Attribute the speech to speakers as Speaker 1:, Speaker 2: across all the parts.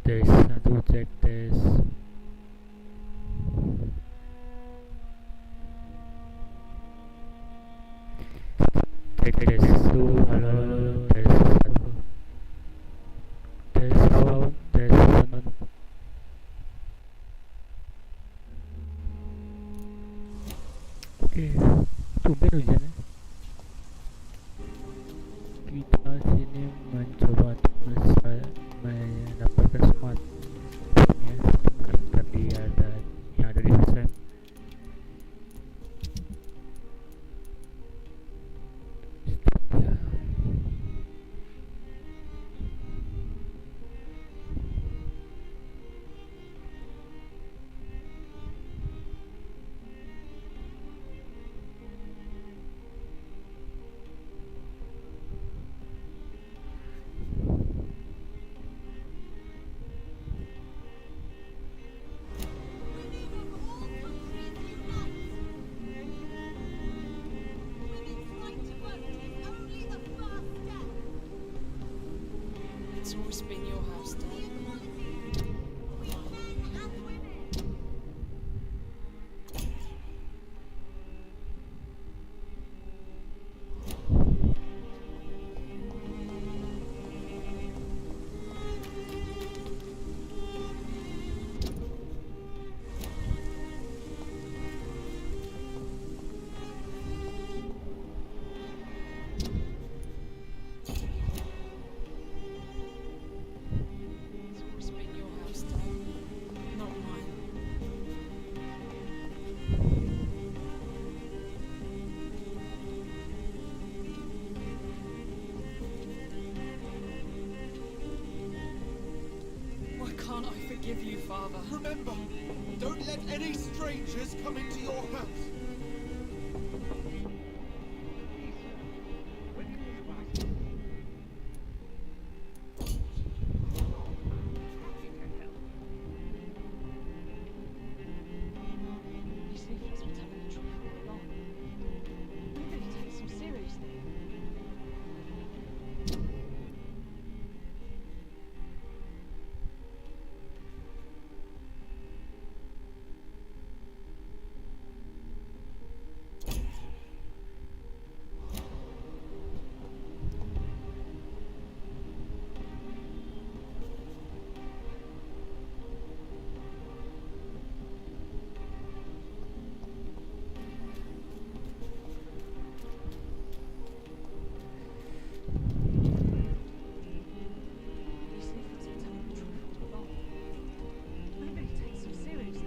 Speaker 1: tes satu cek tes cek tes satu halo halo tes satu tes sound tes sound. Oke, tumben hujannya. Kita sini mencoba untuk mendapatkan smart ya, karakter dia dan yang ada di desain. Ya.
Speaker 2: It's always been your house, Dad. It's always been your house, Dad. Not mine. Why can't I forgive you, Father?
Speaker 3: Remember, don't let any strangers come into your house.
Speaker 2: You see, that's what's having the truth all along. Nobody takes him seriously. You see, that's what's having the truth all along. Nobody takes him seriously.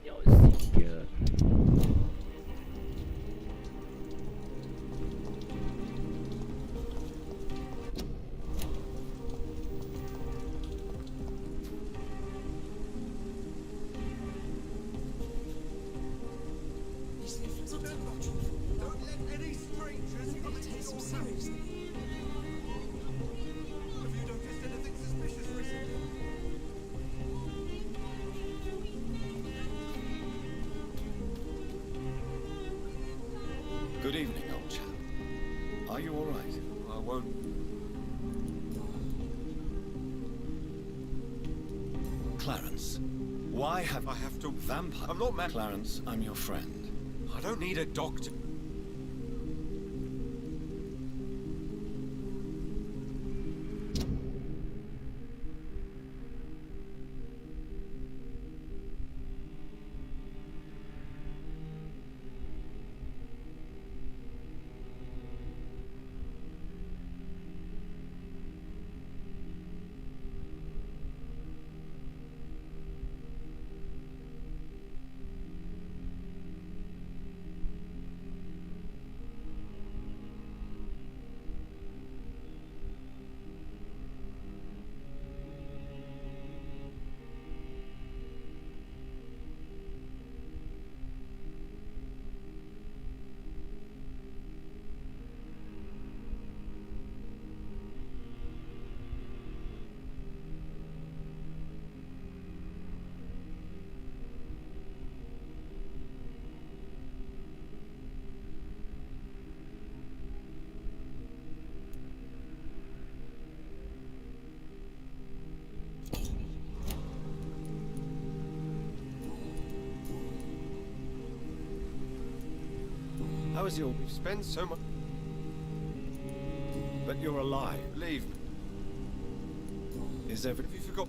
Speaker 1: Yo, sicker.
Speaker 2: You see, that's what's having
Speaker 3: Remember,
Speaker 2: the truth all along.
Speaker 3: don't let any strangers come
Speaker 2: Nobody
Speaker 3: into
Speaker 2: takes him
Speaker 3: your house.
Speaker 2: seriously.
Speaker 3: Have you noticed anything suspicious recently?
Speaker 4: Good evening, old chap. Are you all right?
Speaker 3: I won't.
Speaker 4: Clarence, why have...
Speaker 3: I have to.
Speaker 4: Vampire...
Speaker 3: I'm not mad.
Speaker 4: Clarence, I'm your friend.
Speaker 3: I don't need a doctor.
Speaker 4: How is your...
Speaker 3: We've spent so much.
Speaker 4: But you're alive.
Speaker 3: Leave me.
Speaker 4: Is every...
Speaker 3: Have you forgot?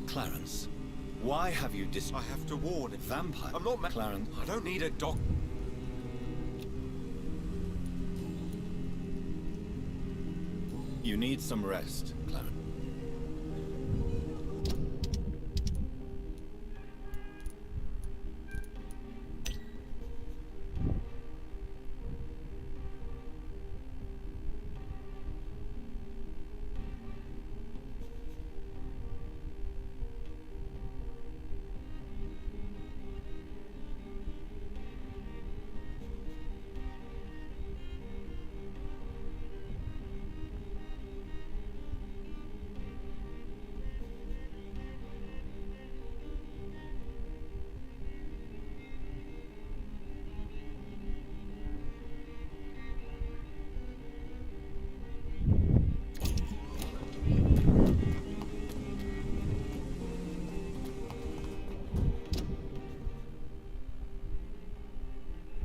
Speaker 4: Clarence, why have you
Speaker 3: I have to warn him.
Speaker 4: Vampire?
Speaker 3: I'm not
Speaker 4: Clarence.
Speaker 3: I don't need a doc.
Speaker 4: You need some rest, Clarence.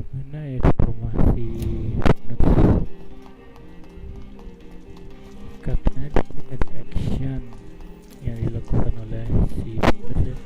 Speaker 1: Mana ya informasi notis? Katanya di sini ada action yang dilakukan oleh si penulis.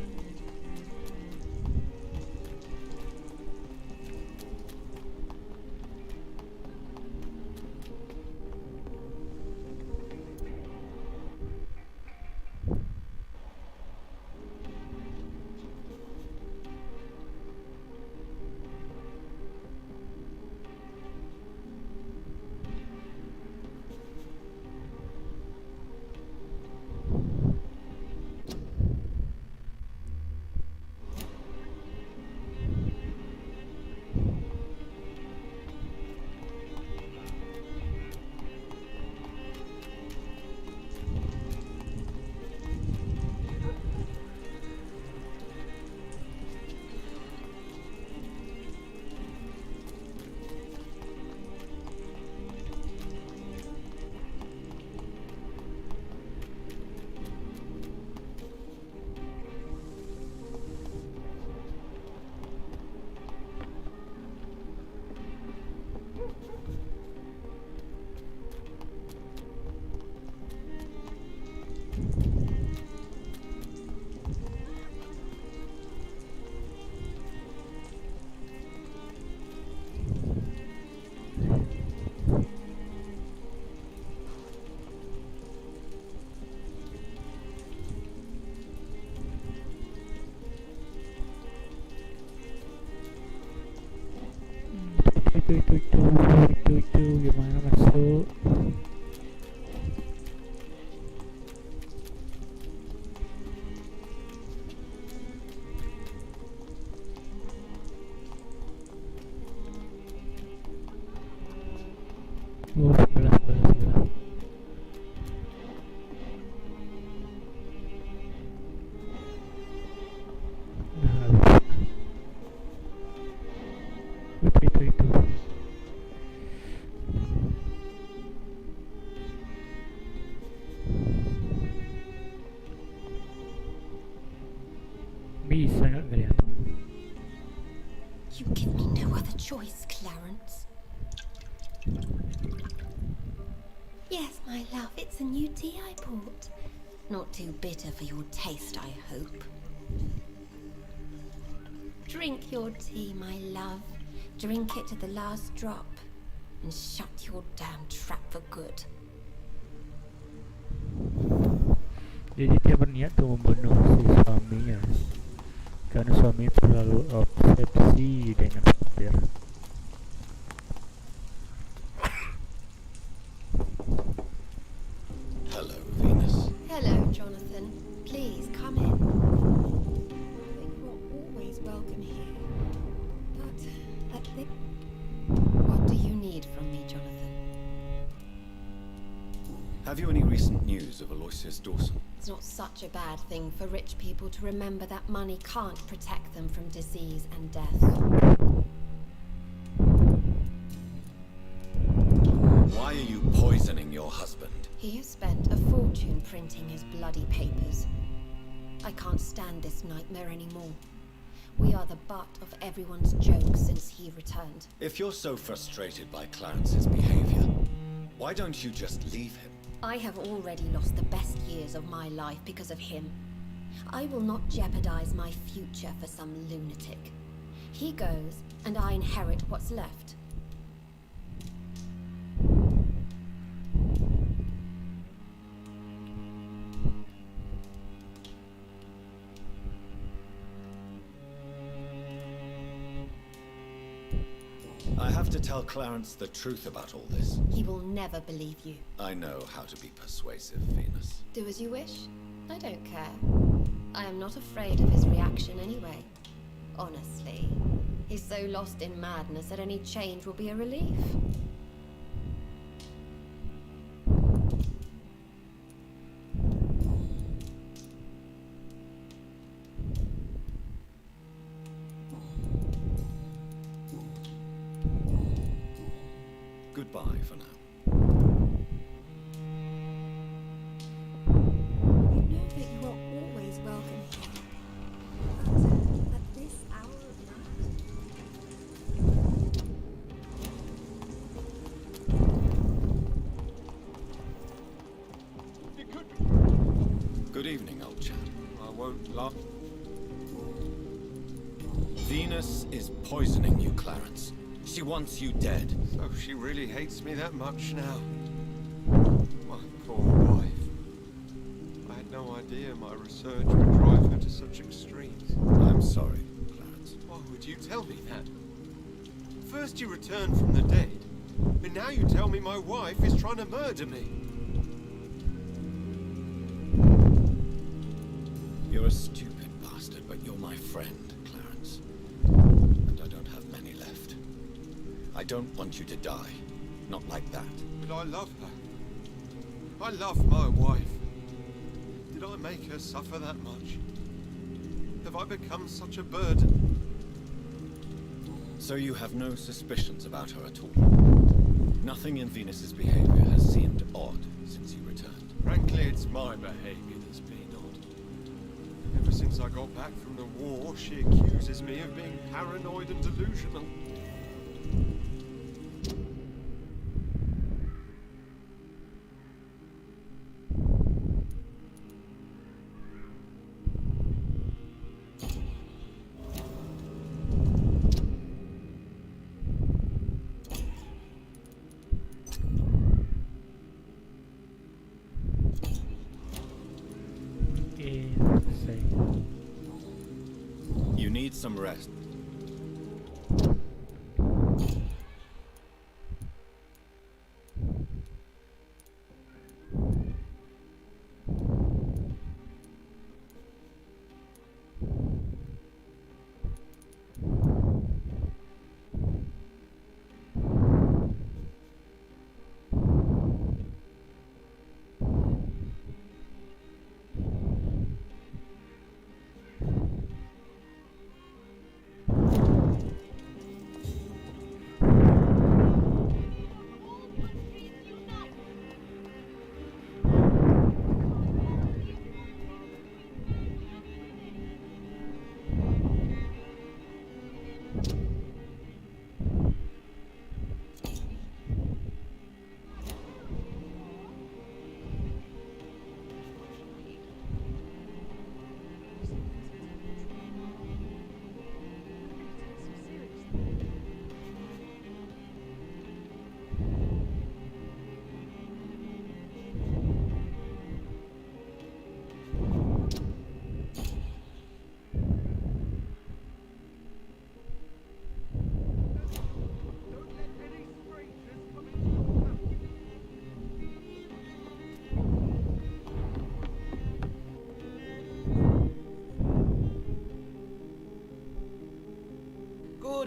Speaker 1: Itu gimana masuk? Oh, sebelah. Nah, itu. Bisa nggak kelihatan?
Speaker 2: You give me no other choice, Clarence. Yes, my love, it's a new tea I bought. Not too bitter for your taste, I hope. Drink your tea, my love. Drink it to the last drop. And shut your damn trap for good.
Speaker 1: Jadi dia berniat untuk membunuh si suaminya karena suami terlalu obsesi dengan vampir.
Speaker 4: Hello, Venus.
Speaker 2: Hello, Jonathan. Please come in. You're always welcome here. But what do you need from me, Jonathan?
Speaker 4: Have you any recent news of Aloysius Dawson?
Speaker 2: It's not such a bad thing for rich people to remember that money can't protect them from disease and death.
Speaker 4: Why are you poisoning your husband?
Speaker 2: He has spent a fortune printing his bloody papers. I can't stand this nightmare anymore. We are the butt of everyone's jokes since he returned.
Speaker 4: If you're so frustrated by Clarence's behavior, why don't you just leave him?
Speaker 2: I have already lost the best years of my life because of him. I will not jeopardize my future for some lunatic. He goes, and I inherit what's left.
Speaker 4: I have to tell Clarence the truth about all this.
Speaker 2: He will never believe you.
Speaker 4: I know how to be persuasive, Venus.
Speaker 2: Do as you wish. I don't care. I am not afraid of his reaction anyway. Honestly, he's so lost in madness that any change will be a relief.
Speaker 4: Goodbye for now.
Speaker 2: You know that you are always welcome here. But at this hour of night?
Speaker 3: You could.
Speaker 4: Good evening, old chap.
Speaker 3: I won't laugh.
Speaker 4: Venus is poisoning you, Clarence. She wants you dead.
Speaker 3: So she really hates me that much now. My poor wife. I had no idea my research would drive her to such extremes.
Speaker 4: I'm sorry, Clarence.
Speaker 3: Why would you tell me that? First you returned from the dead, and now you tell me my wife is trying to murder me.
Speaker 4: You're a stupid bastard, but you're my friend, Clarence. And I don't have many left. I don't want you to die. Not like that.
Speaker 3: But I love her. I love my wife. Did I make her suffer that much? Have I become such a burden?
Speaker 4: So you have no suspicions about her at all? Nothing in Venus's behavior has seemed odd since you returned.
Speaker 3: Frankly, it's my behavior that's been odd. Ever since I got back from the war, she accuses me of being paranoid and delusional.
Speaker 1: Insane.
Speaker 4: You need some rest.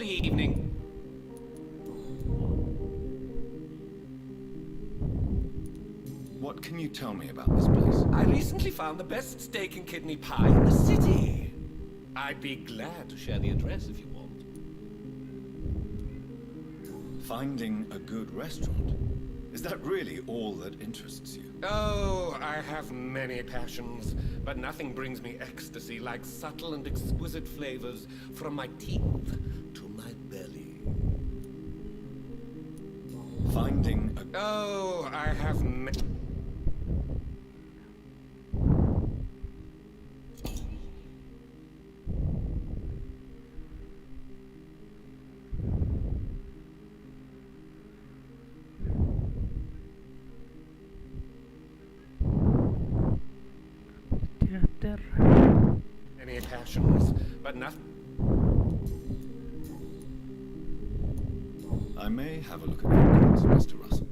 Speaker 5: evening.
Speaker 4: What can you tell me about this place?
Speaker 5: I recently found the best steak and kidney pie in the city. I'd be glad to share the address if you want.
Speaker 4: Finding a good restaurant? Is that really all that interests you?
Speaker 5: Oh, I have many passions, but nothing brings me ecstasy like subtle and exquisite flavors from my teeth to my belly.
Speaker 4: Finding a...
Speaker 5: Oh, I have
Speaker 1: Teater.
Speaker 5: many passions, but nothing.
Speaker 4: I may have a look at your cards, Mr. Russell.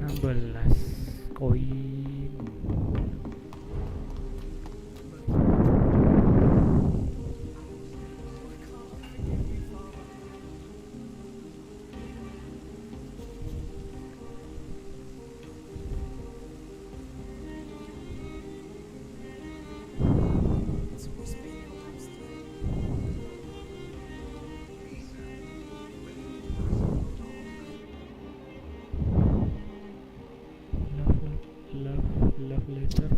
Speaker 1: 16 koin. Love letter.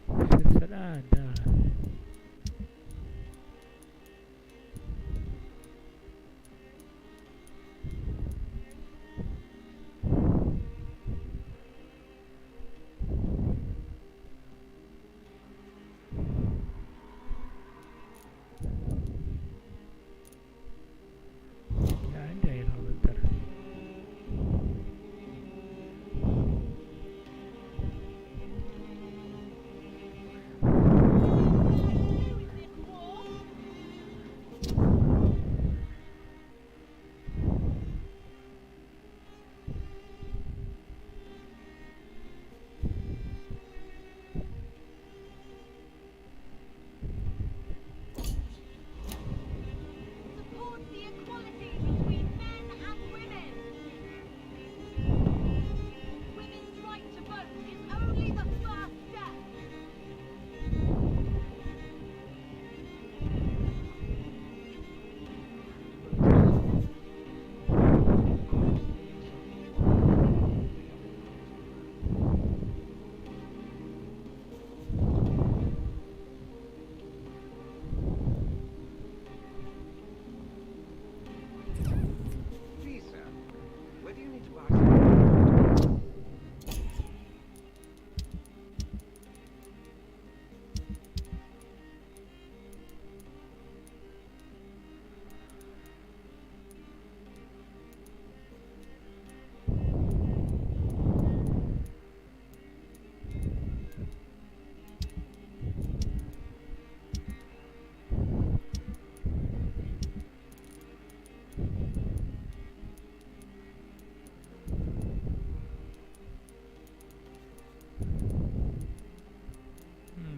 Speaker 1: Seriusan ada. Nggak ada ya love letter.
Speaker 6: Support the equality between men and women. Women's right to vote is only the first step.
Speaker 7: Visa. Whether you need to buy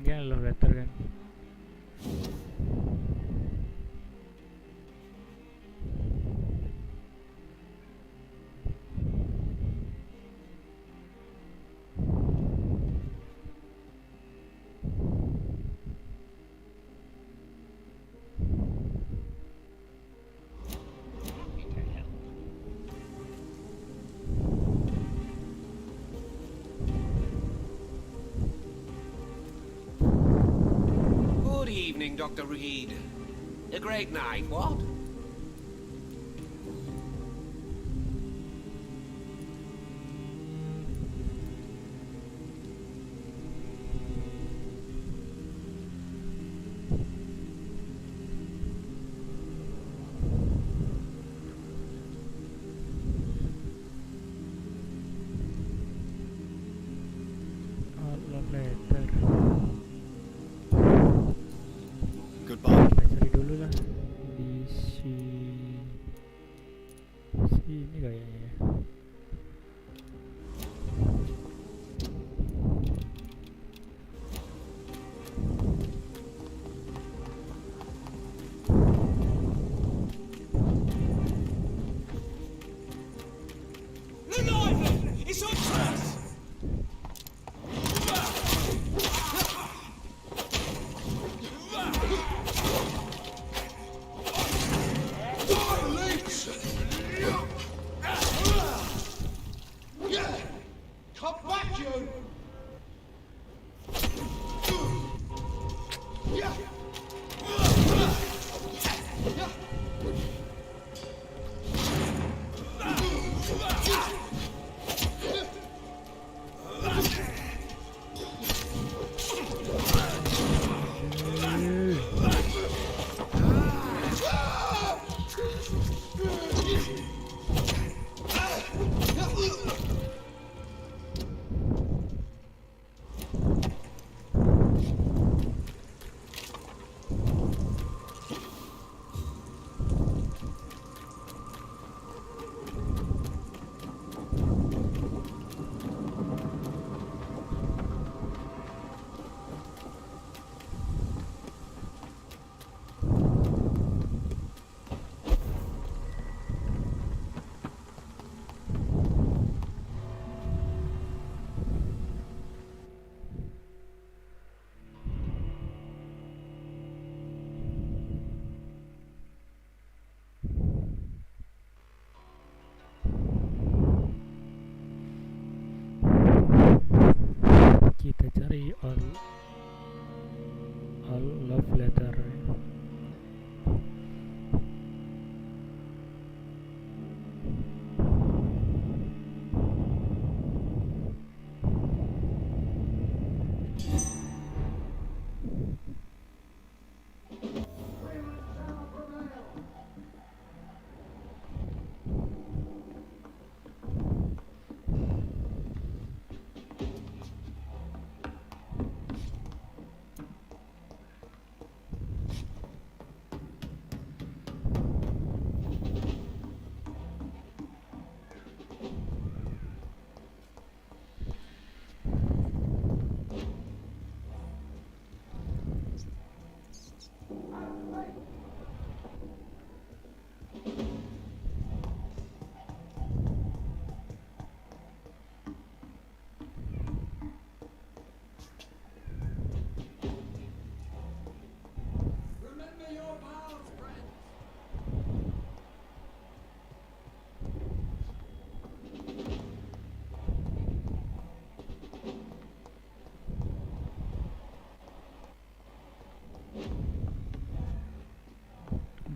Speaker 1: Dia love letter kan.
Speaker 5: Good evening, Dr. Reed. A great night, what?
Speaker 1: Oh, love letter.
Speaker 4: Goodbye.
Speaker 1: Kita cari dulu lah di
Speaker 8: Come back, you!
Speaker 1: Kita cari all love letter.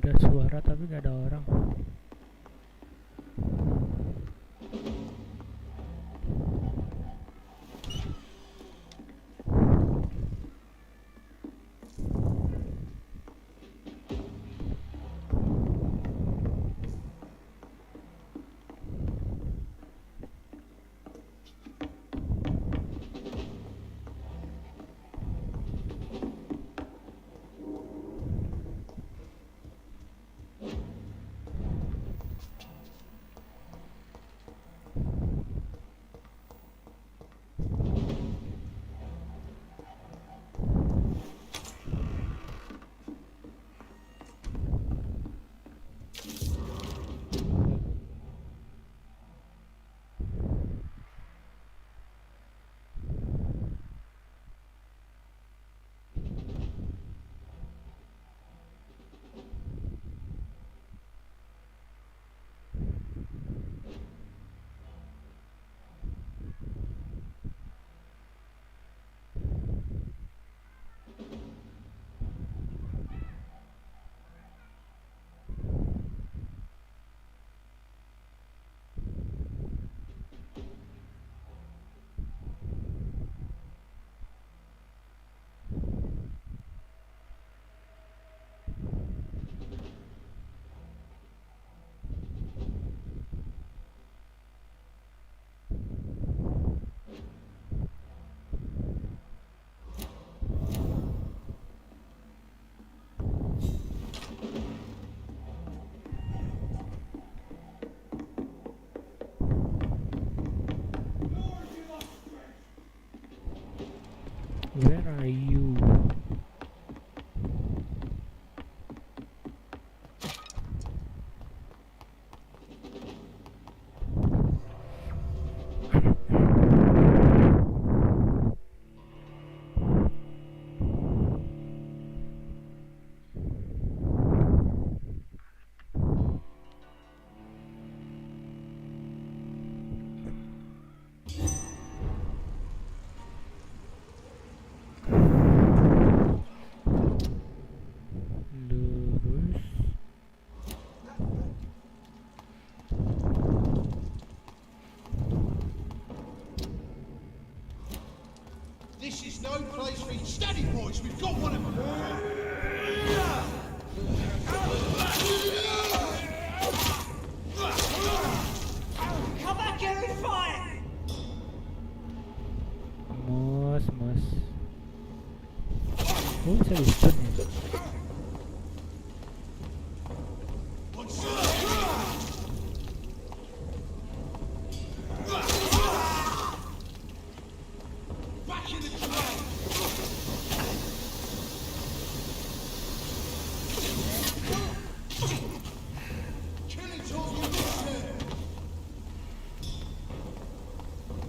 Speaker 1: Ada suara tapi gak ada orang.
Speaker 8: This is no place for you. Steady, boys. We've got one of them.
Speaker 9: Come back here and fight!
Speaker 1: Mas. Oh, bisa di stun ya.
Speaker 8: Back in the train. Killing all you deserve.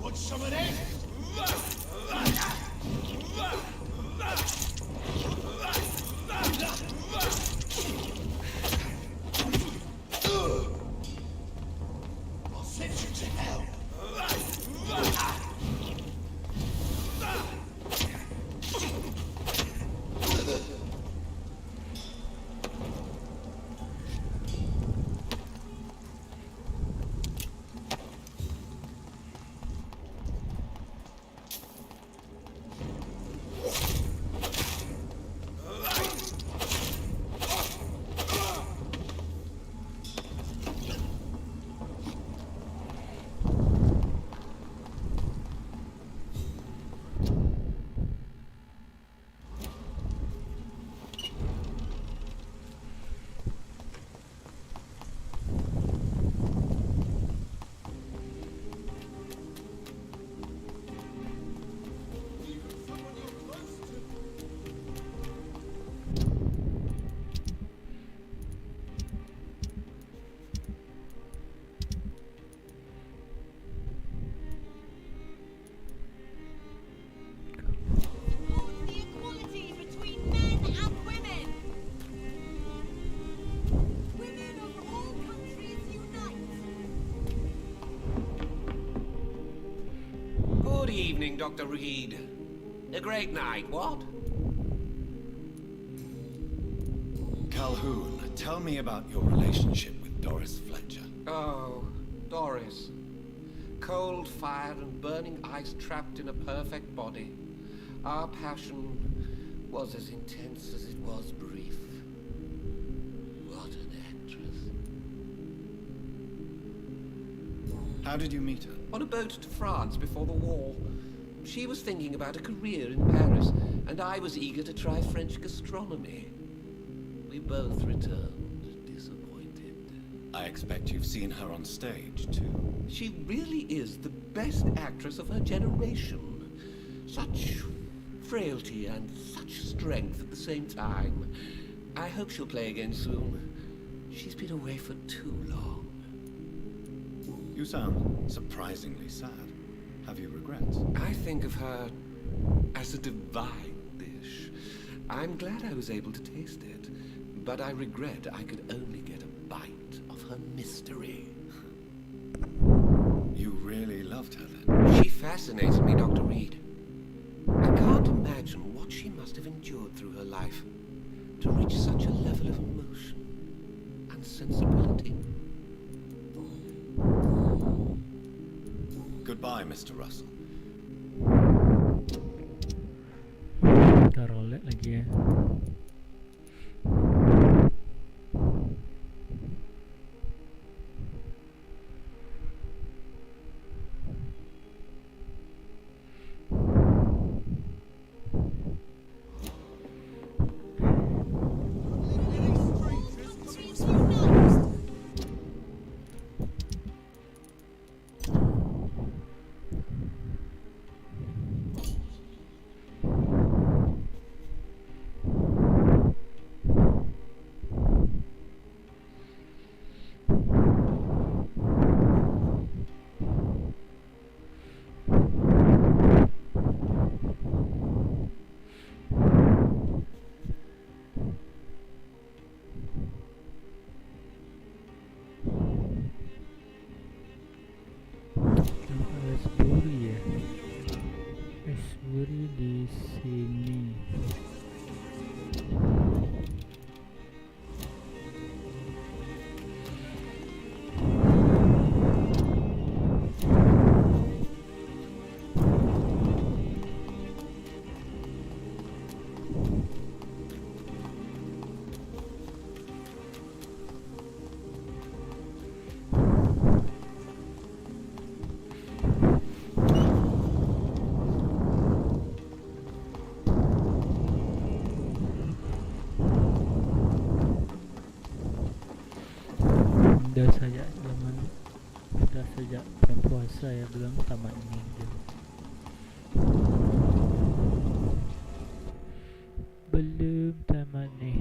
Speaker 8: Want some of this? I'll send you to hell.
Speaker 6: Support the equality between men and women. Women of all countries unite.
Speaker 5: Good evening, Dr. Reed. A great night, what?
Speaker 4: Calhoun, tell me about your relationship with Doris Fletcher.
Speaker 5: Oh, Doris. Cold fire and burning ice trapped in a perfect body. Our passion was as intense as it was brief. What an actress.
Speaker 4: How did you meet her?
Speaker 5: On a boat to France before the war. She was thinking about a career in Paris, and I was eager to try French gastronomy. We both returned disappointed.
Speaker 4: I expect you've seen her on stage, too.
Speaker 5: She really is the best actress of her generation. Such frailty and such strength at the same time. I hope she'll play again soon. She's been away for too long.
Speaker 4: You sound surprisingly sad. Have you regrets?
Speaker 5: I think of her as a divine dish. I'm glad I was able to taste it, but I regret I could only get a bite of her mystery.
Speaker 4: You really loved her then?
Speaker 5: She fascinated me, Dr. Reed. I can't imagine what she must have endured through her life to reach such a level of emotion and sensibility.
Speaker 4: Goodbye, Mr. Russell.
Speaker 1: Kita roulette lagi ya.
Speaker 6: Countries unite.
Speaker 1: saya belum sama ini gitu. Belum tamat nih.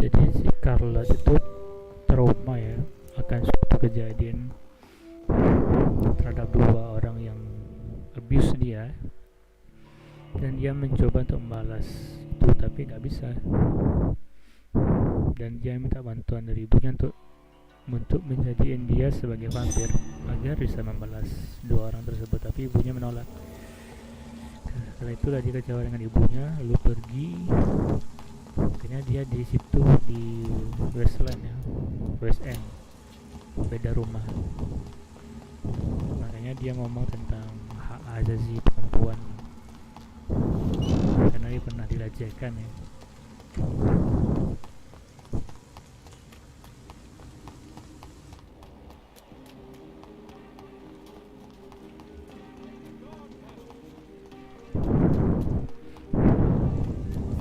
Speaker 1: Jadi si Carlos itu trauma ya akan suatu kejadian abuse dia, dan dia mencoba untuk membalas itu tapi nggak bisa, dan dia minta bantuan dari ibunya untuk menjadiin dia sebagai vampir agar bisa membalas dua orang tersebut, tapi ibunya menolak. Setelah itu dia kecewa dengan ibunya lalu pergi. Akhirnya dia di situ di West End, beda rumah. Makanya dia ngomong tentang hak asasi perempuan karena dia pernah dilecehkan ya.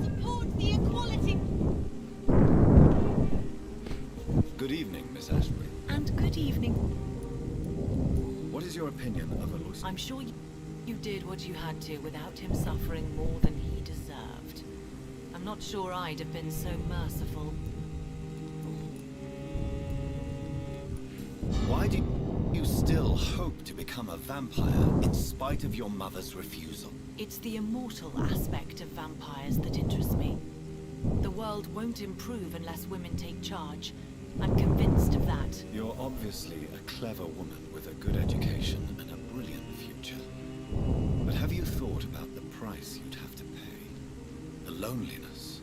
Speaker 6: Support the equality.
Speaker 4: Good evening, Miss Ashbury.
Speaker 10: And good evening.
Speaker 4: What is your opinion of Aloysius?
Speaker 10: I'm sure you did what you had to without him suffering more than he deserved. I'm not sure I'd have been so merciful.
Speaker 4: Why do you still hope to become a vampire in spite of your mother's refusal?
Speaker 10: It's the immortal aspect of vampires that interests me. The world won't improve unless women take charge. I'm convinced of that.
Speaker 4: You're obviously a clever woman with a good education and a brilliant future. But have you thought about the price you'd have to pay? The loneliness,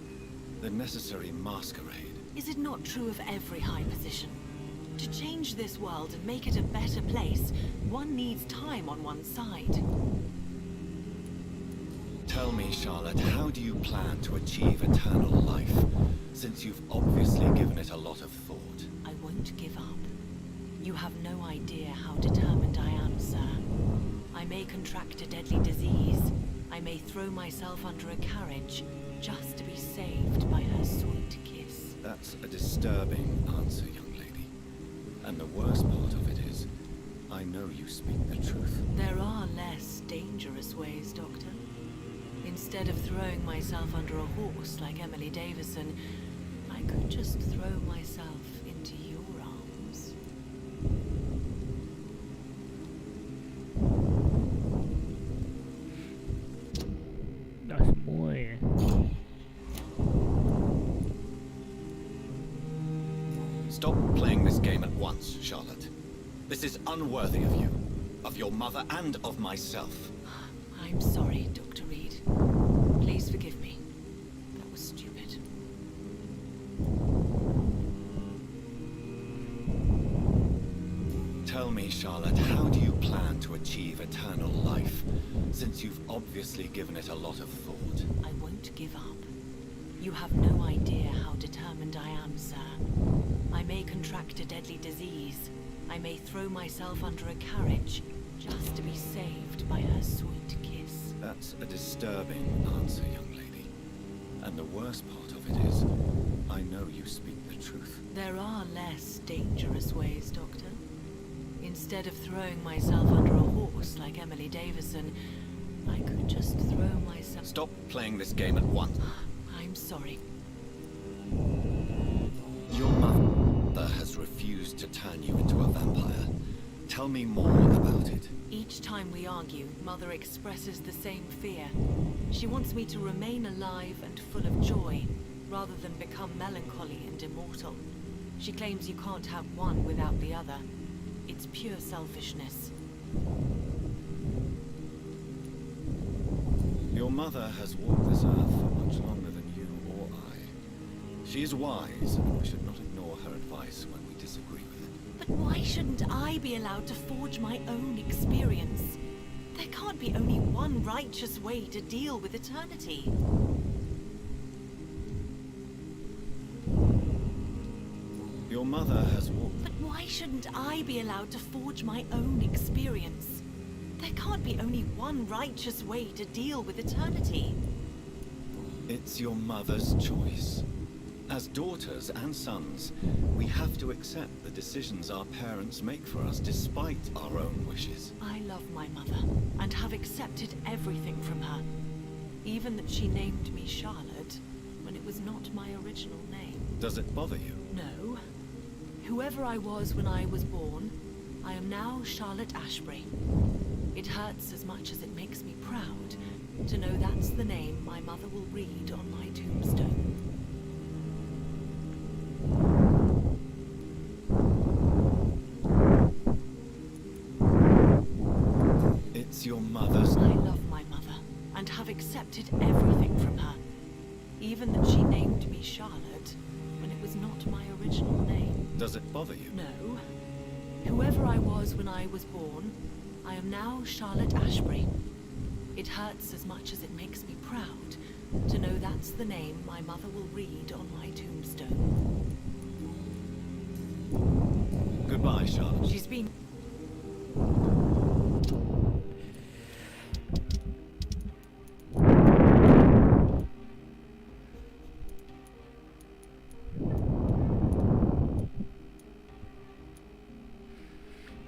Speaker 4: the necessary masquerade.
Speaker 10: Is it not true of every high position? To change this world and make it a better place, one needs time on one's side.
Speaker 4: Tell me, Charlotte, how do you plan to achieve eternal life, since you've obviously given it a lot of thought?
Speaker 10: I won't give up. You have no idea how determined I am, sir. I may contract a deadly disease. I may throw myself under a carriage, just to be saved by her sweet kiss.
Speaker 4: That's a disturbing answer, young lady. And the worst part of it is, I know you speak the truth.
Speaker 10: There are less dangerous ways, Doctor. Instead of throwing myself under a horse like Emily Davison, I could just throw myself into your arms.
Speaker 1: Dah semua ya.
Speaker 4: Stop playing this game at once, Charlotte. This is unworthy of you, of your mother, and of myself.
Speaker 10: I'm sorry, Dr. Reed. Please forgive me. That was stupid.
Speaker 4: Tell me, Charlotte, how do you plan to achieve eternal life, since you've obviously given it a lot of thought?
Speaker 10: I won't give up. You have no idea how determined I am, sir. I may contract a deadly disease. I may throw myself under a carriage, just to be saved by her sweet kiss.
Speaker 4: That's a disturbing answer, young lady. And the worst part of it is, I know you speak the truth.
Speaker 10: There are less dangerous ways, Doctor. Instead of throwing myself under a horse like Emily Davison, I could just throw myself...
Speaker 4: Stop playing this game at once.
Speaker 10: I'm sorry.
Speaker 4: Your mother has refused to turn you into a vampire. Tell me more about it.
Speaker 10: Each time we argue, Mother expresses the same fear. She wants me to remain alive and full of joy, rather than become melancholy and immortal. She claims you can't have one without the other. It's pure selfishness.
Speaker 4: Your mother has walked this earth for much longer than you or I. She is wise, and we should not ignore her advice when we disagree with it.
Speaker 10: But why shouldn't I be allowed to forge my own experience? There can't be only one righteous way to deal with eternity.
Speaker 4: Your mother has walked...
Speaker 10: But why shouldn't I be allowed to forge my own experience? There can't be only one righteous way to deal with eternity.
Speaker 4: It's your mother's choice. As daughters and sons, we have to accept the decisions our parents make for us despite our own wishes.
Speaker 10: I love my mother, and have accepted everything from her. Even that she named me Charlotte, when it was not my original name.
Speaker 4: Does it bother you?
Speaker 10: No. Whoever I was when I was born, I am now Charlotte Ashbury. It hurts as much as it makes me proud to know that's the name my mother will read on my tombstone.
Speaker 4: It's your mother's...
Speaker 10: I love my mother and have accepted everything from her, even that she named me Charlotte when it was not my original name.
Speaker 4: Does it bother you?
Speaker 10: No. Whoever I was when I was born, I am now Charlotte Ashbury. It hurts as much as it makes me proud to know that's the name my mother will read on my tombstone.
Speaker 4: Goodbye, Charlotte.
Speaker 10: She's been...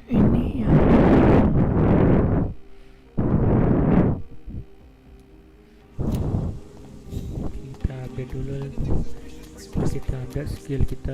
Speaker 1: Ini ya. Kita update dulu supaya kita ada skill kita.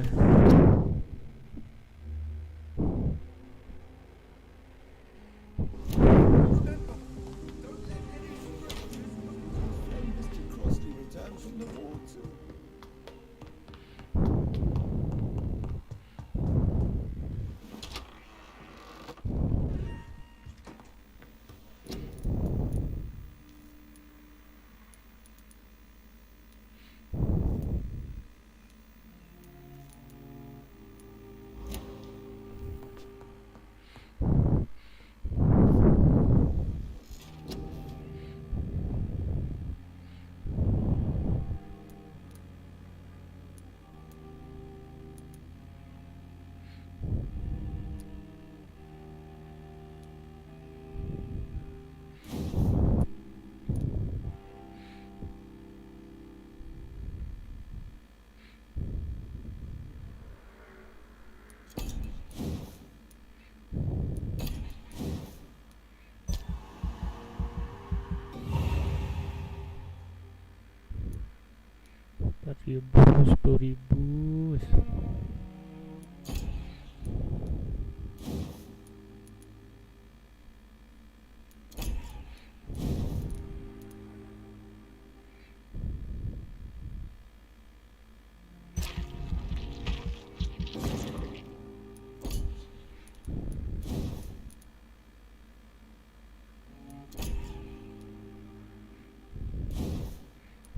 Speaker 1: Ribu, 10.000.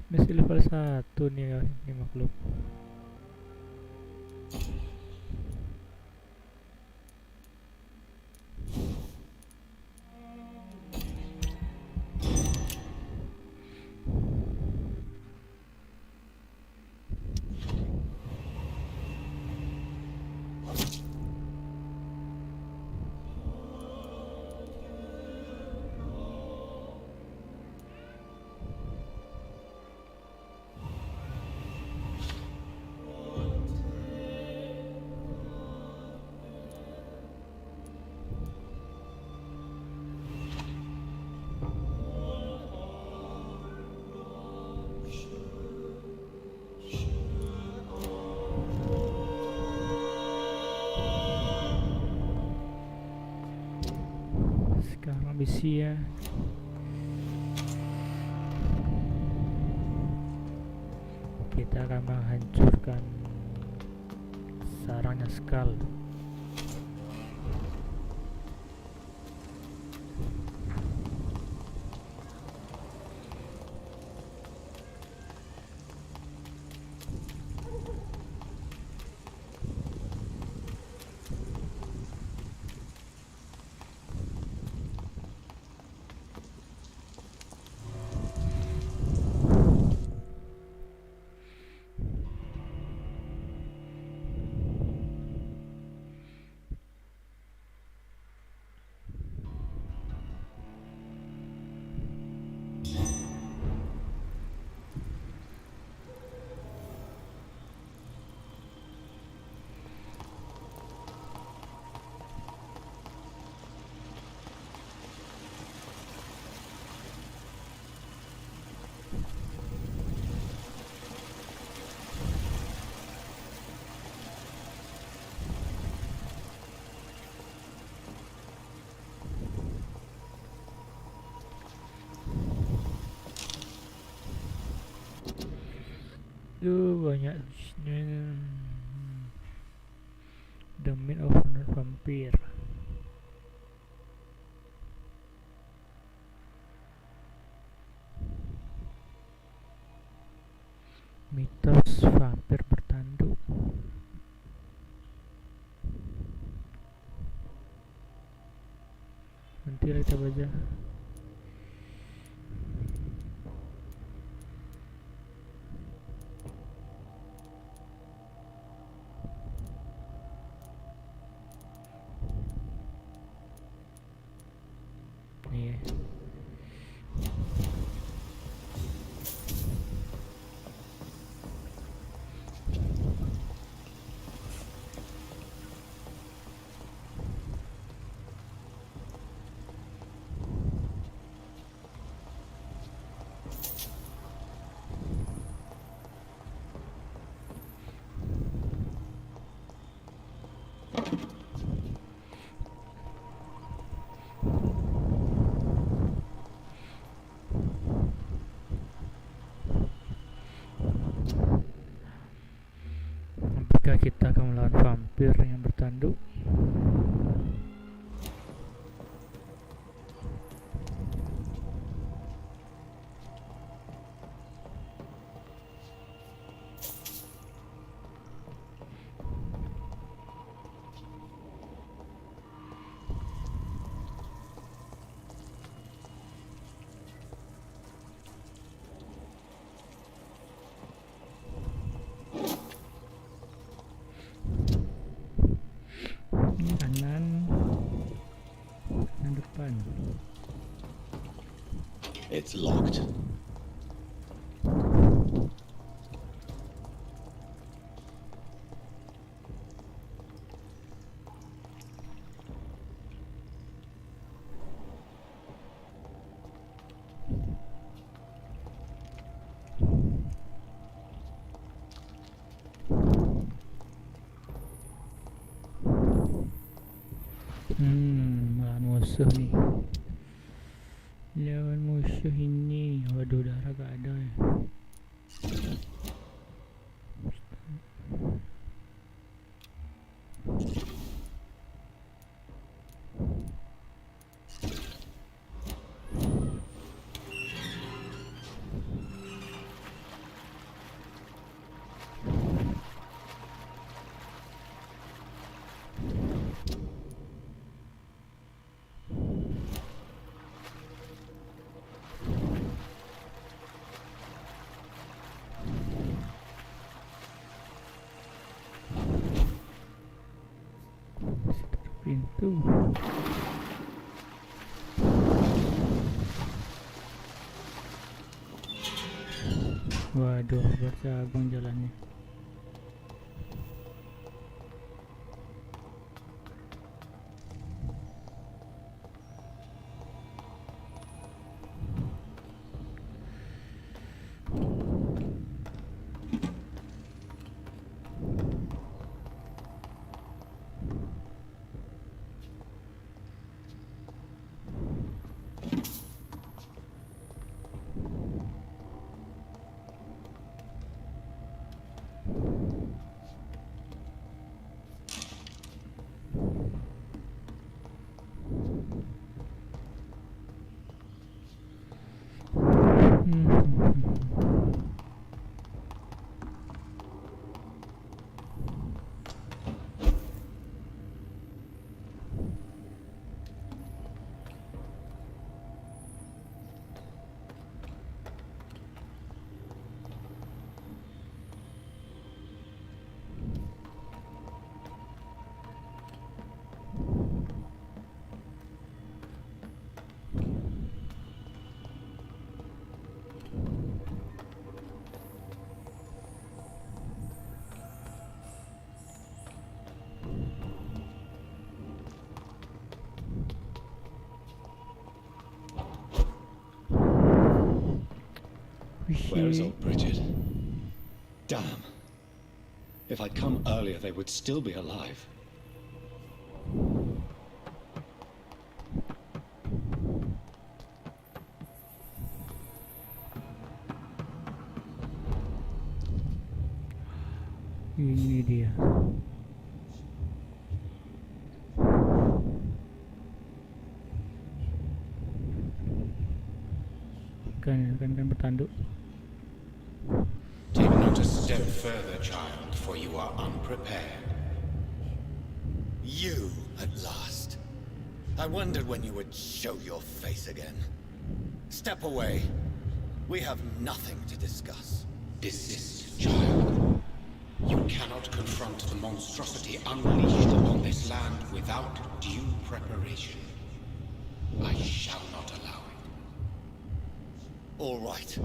Speaker 1: Masih level 1 nih ya, ini makhluk. Sekarang misi ya. Kita akan menghancurkan sarangnya Skal. banyak. The Myth of Vampyr. Mitos vampir bertanduk. Nanti kita baca. Nih. Apakah kita akan melawan vampir yang bertanduk? Kanan depan.
Speaker 8: It's locked.
Speaker 1: Lawan musuh nih. Lawan musuh ini. Waduh, darah gak ada ya. Pintu. Waduh, bercabang jalannya.
Speaker 8: Where is old Bridget? Damn. If I'd come earlier, they would still be alive.
Speaker 1: Ini dia. Kan bertanduk.
Speaker 11: Take not a step further, child, for you are unprepared.
Speaker 4: You, at last. I wondered when you would show your face again. Step away. We have nothing to discuss.
Speaker 11: Desist, child. You cannot confront the monstrosity unleashed on this land without due preparation. I shall not allow it.
Speaker 4: All right.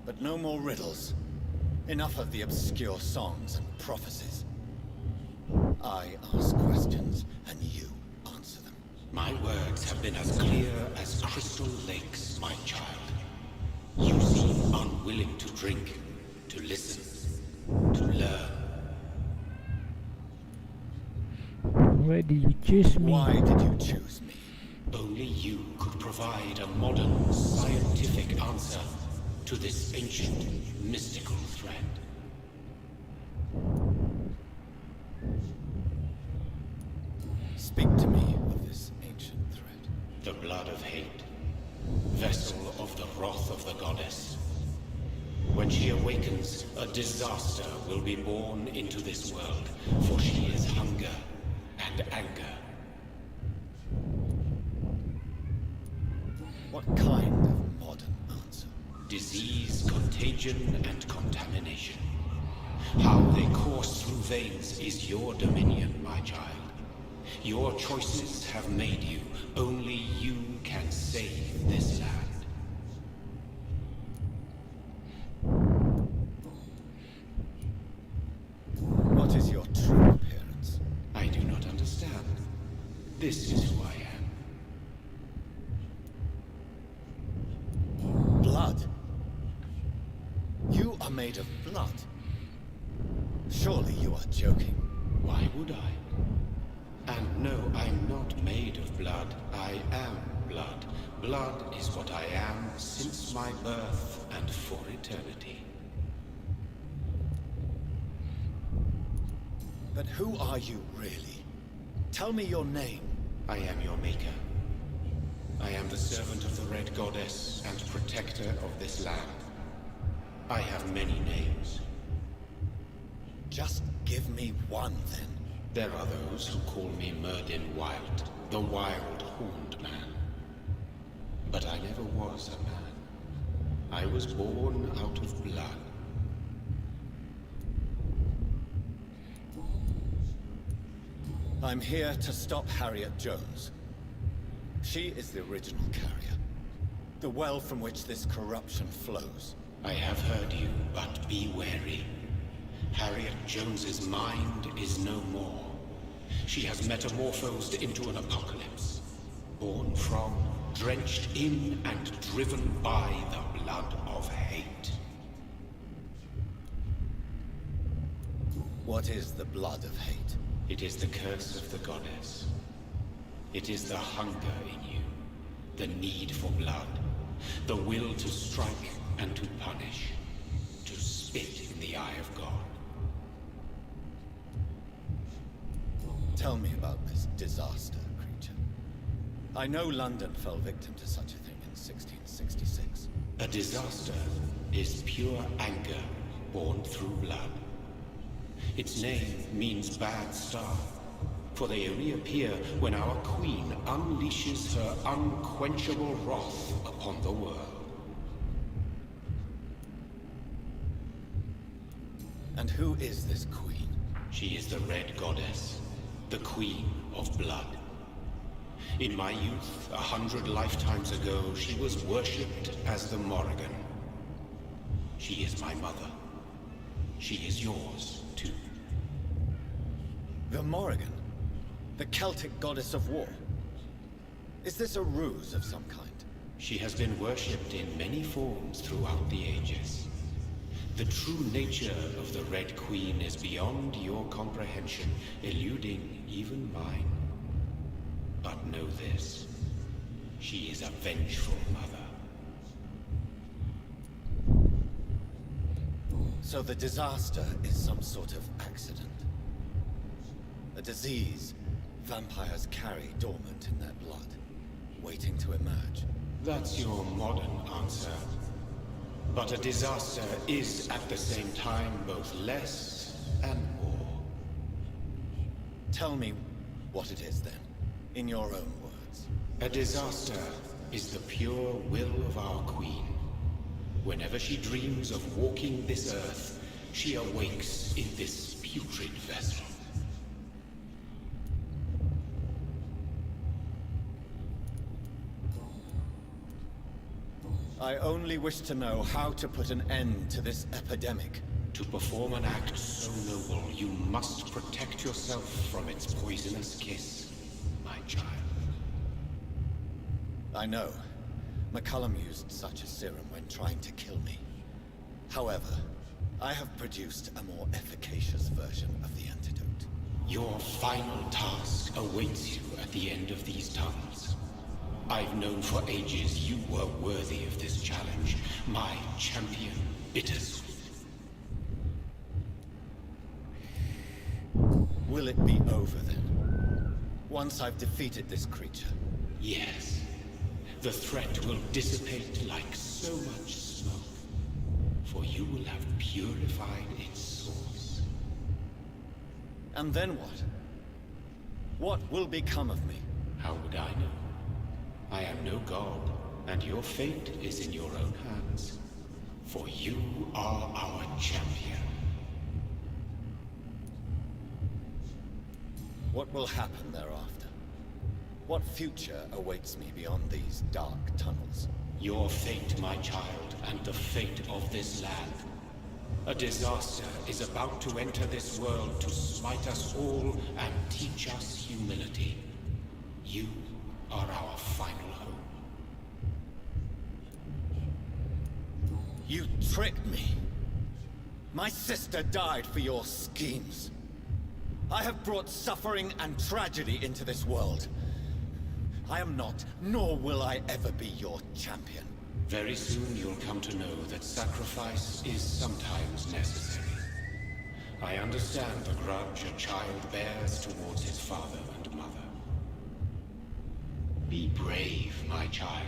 Speaker 4: But no more riddles. Enough of the obscure songs and prophecies. I ask questions, and you answer them.
Speaker 11: My words have been as clear as crystal lakes, my child. You seem unwilling to drink, to listen, to learn.
Speaker 1: Why did you choose me?
Speaker 4: Why did you choose me?
Speaker 11: Only you could provide a modern, scientific answer to this ancient, mystical thread.
Speaker 4: Speak to me of this ancient thread.
Speaker 11: The blood of hate, vessel of the wrath of the goddess. When she awakens, a disaster will be born into this world, for she is hunger and anger.
Speaker 4: What kind of modern answer?
Speaker 11: Disease, contagion, and contamination. How they course through veins is your dominion, my child. Your choices have made you. Only you can save this land.
Speaker 4: What is your true appearance?
Speaker 11: I do not understand. This is who I am.
Speaker 4: Blood? You are made of blood. Surely you are joking.
Speaker 11: Why would I? And no, I'm not made of blood. I am blood. Blood is what I am since my birth and for eternity.
Speaker 4: But who are you really? Tell me your name.
Speaker 11: I am your maker. I am the servant of the Red Goddess and protector of this land. I have many names.
Speaker 4: Just give me one, then.
Speaker 11: There are those who call me Myrddin Wild, the Wild Horned Man. But I never was a man. I was born out of blood.
Speaker 4: I'm here to stop Harriet Jones. She is the original carrier. The well from which this corruption flows.
Speaker 11: I have heard you, but be wary. Harriet Jones's mind is no more. She has metamorphosed into an apocalypse. Born from, drenched in, and driven by the blood of hate.
Speaker 4: What is the blood of hate?
Speaker 11: It is the curse of the goddess. It is the hunger in you, the need for blood, the will to strike and to punish, to spit in the eye of God.
Speaker 4: Tell me about this disaster, creature. I know London fell victim to such a thing in 1666.
Speaker 11: A disaster is pure anger born through blood. Its name means bad star, for they reappear when our queen unleashes her unquenchable wrath upon the world.
Speaker 4: And who is this queen?
Speaker 11: She is the Red Goddess, the Queen of Blood. In my youth, 100 lifetimes ago, she was worshipped as the Morrigan. She is my mother. She is yours, too.
Speaker 4: The Morrigan? The Celtic goddess of war? Is this a ruse of some kind?
Speaker 11: She has been worshipped in many forms throughout the ages. The true nature of the Red Queen is beyond your comprehension, eluding even mine. But know this, she is a vengeful mother.
Speaker 4: So the disaster is some sort of accident. A disease vampires carry dormant in their blood, waiting to emerge.
Speaker 11: That's your modern answer. But a disaster is at the same time both less and more.
Speaker 4: Tell me what it is then, in your own words.
Speaker 11: A disaster is the pure will of our queen. Whenever she dreams of walking this earth, she awakes in this putrid vessel.
Speaker 4: I only wish to know how to put an end to this epidemic.
Speaker 11: To perform an act so noble, you must protect yourself from its poisonous kiss, my child.
Speaker 4: I know. McCullum used such a serum when trying to kill me. However, I have produced a more efficacious version of the antidote.
Speaker 11: Your final task awaits you at the end of these tunnels. I've known for ages you were worthy of this challenge, my champion, Bittersweet.
Speaker 4: Will it be over then? Once I've defeated this creature?
Speaker 11: Yes. The threat will dissipate like so much smoke, for you will have purified its source.
Speaker 4: And then what? What will become of me?
Speaker 11: How would I know? I am no god, and your fate is in your own hands. For you are our champion.
Speaker 4: What will happen thereafter? What future awaits me beyond these dark tunnels?
Speaker 11: Your fate, my child, and the fate of this land. A disaster is about to enter this world to smite us all and teach us humility. You are our final hope.
Speaker 4: You tricked me. My sister died for your schemes. I have brought suffering and tragedy into this world. I am not, nor will I ever be your champion.
Speaker 11: Very soon you'll come to know that sacrifice is sometimes necessary. I understand the grudge a child bears towards his father and mother. Be brave, my child.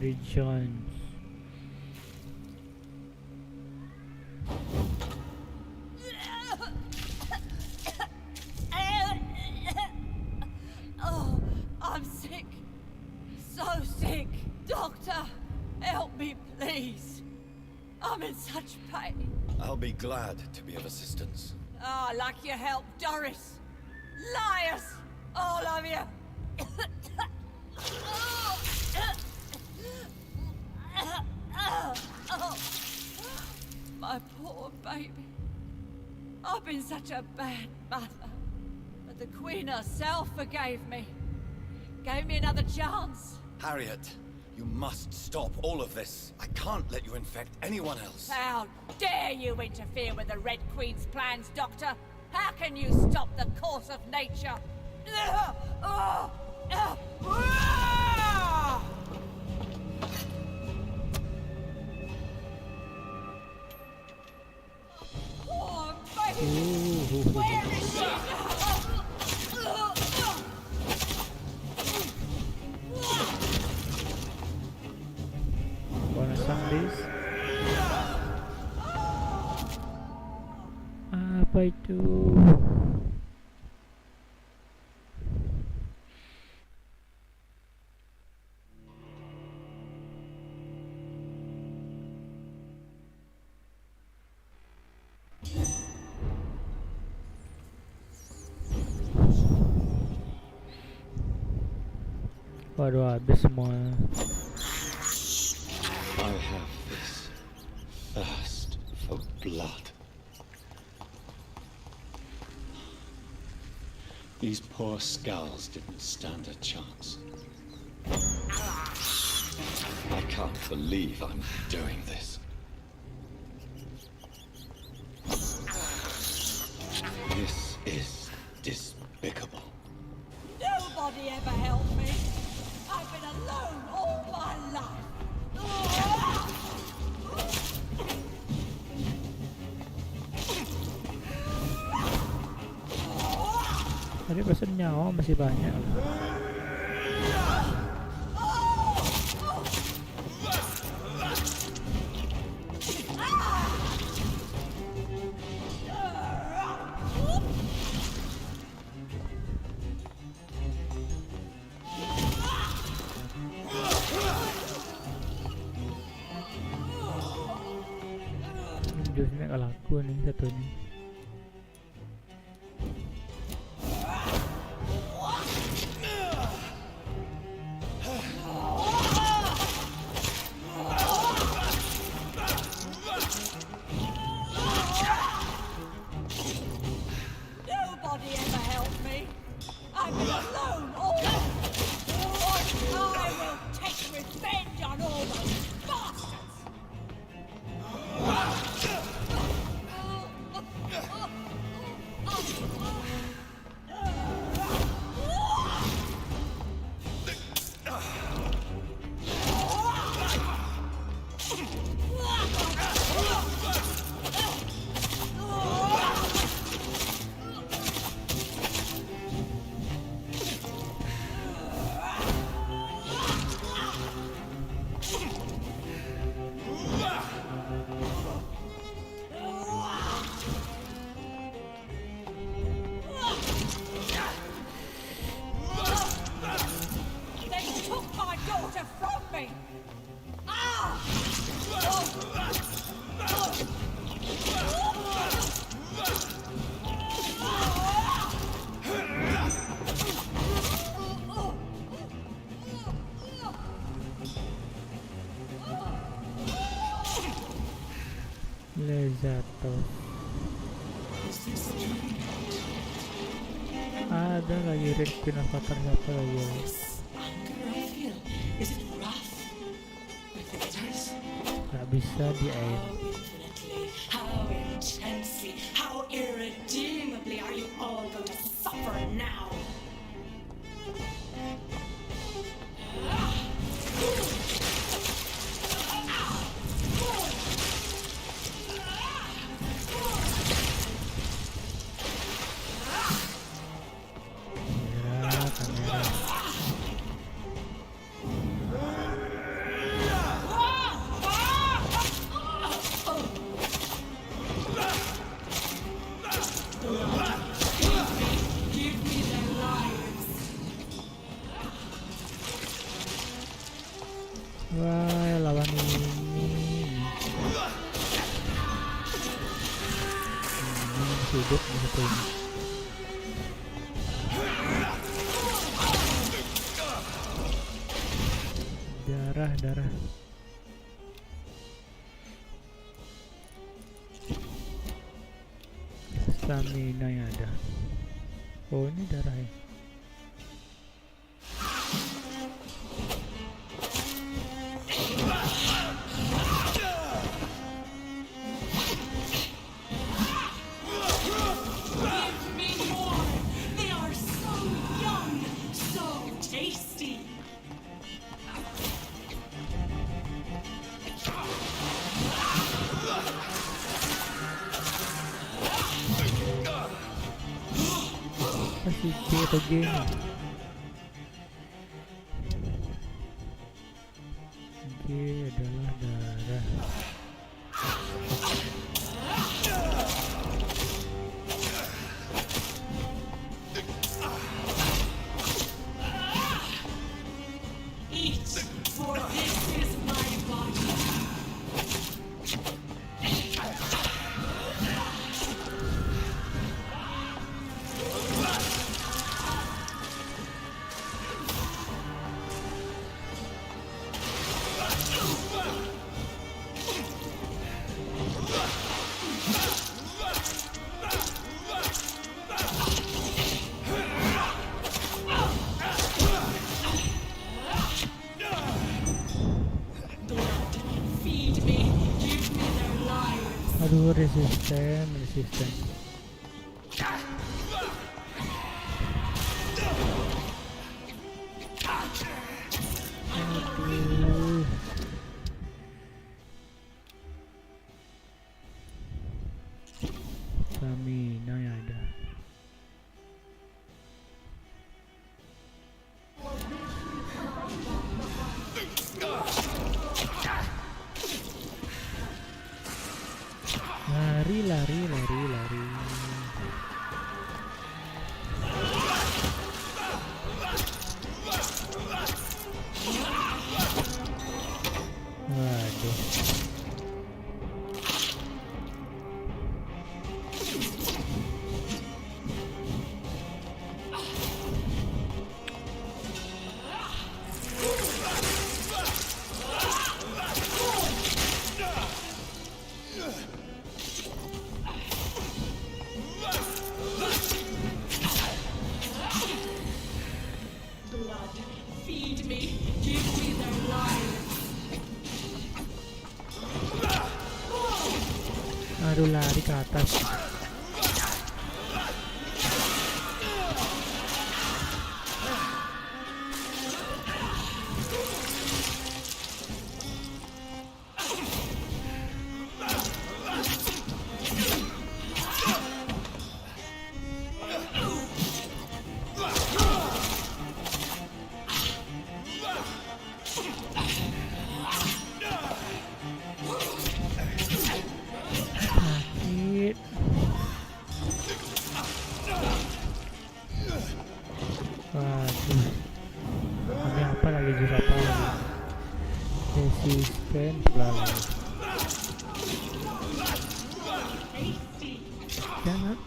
Speaker 1: Regions.
Speaker 9: Oh, I'm sick. So sick. Doctor, help me, please. I'm in such pain.
Speaker 4: I'll be glad to be of assistance.
Speaker 9: Ah, like your help, Doris. Liars! All of you! My poor baby. I've been such a bad mother. But the Queen herself forgave me. Gave me another chance.
Speaker 4: Harriet, you must stop all of this. I can't let you infect anyone else.
Speaker 9: How dare you interfere with the Red Queen's plans, Doctor? How can you stop the course of nature? Oh, baby! Where is she?
Speaker 1: Wanna song this? Apa itu? Waduh, habis semua.
Speaker 8: I have this thirst for blood. These poor skulls didn't stand a chance. can't believe I'm doing this. This is despicable.
Speaker 9: Nobody ever helped me. I've been alone all my life.
Speaker 1: Tadi pesan nyawa masih banyak. Jurusnya gak laku nih satu ini.
Speaker 9: Nobody ever helped me. I've been alone all my life. I will take revenge on all those bastards. They took my daughter from me. Ah!
Speaker 1: Lezato. Ada lagi Red Avatar siapa lagi ya?
Speaker 11: Is it rough? With the bitters?
Speaker 1: Gak bisa di air.
Speaker 11: How intensely, how irredeemably are you all going to suffer now?
Speaker 1: Kamera.
Speaker 11: Give me their lives.
Speaker 1: Wah, lawan ini. Hidup di situ ini. Darah. Stamina yang ada. Oh, ini darah ya.
Speaker 11: Give me more. They are so young, so tasty.
Speaker 1: Masih G atau G nih? G adalah darah.
Speaker 11: Eat, for this is my body.
Speaker 1: Resisten. Aduh. Stamina ya ada. Lari. Waduh. Aduh, lari ke atas. Sakit. Waduh. Ini apa lagi, jurus apa lagi? Resisten selalu. Jangan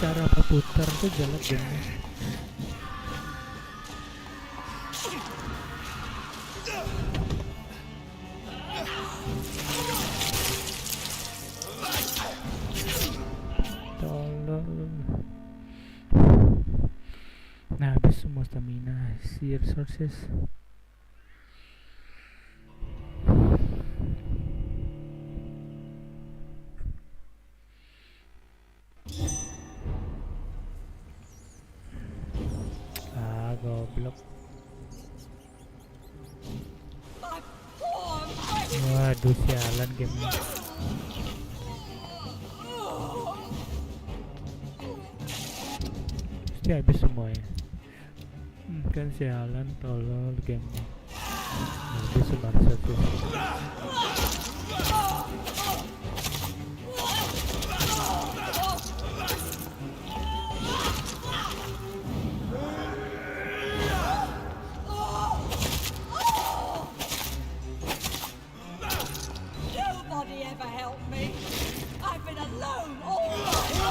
Speaker 1: cara putar tuh jelek banget. Nah, habis semua stamina, si resources. Goblok. Waduh, sialan gamenya. Pasti habis semuanya. Kan sialan, tolol gamenya. Habis semua satu.
Speaker 9: Nobody ever helped me. I've been alone all my life.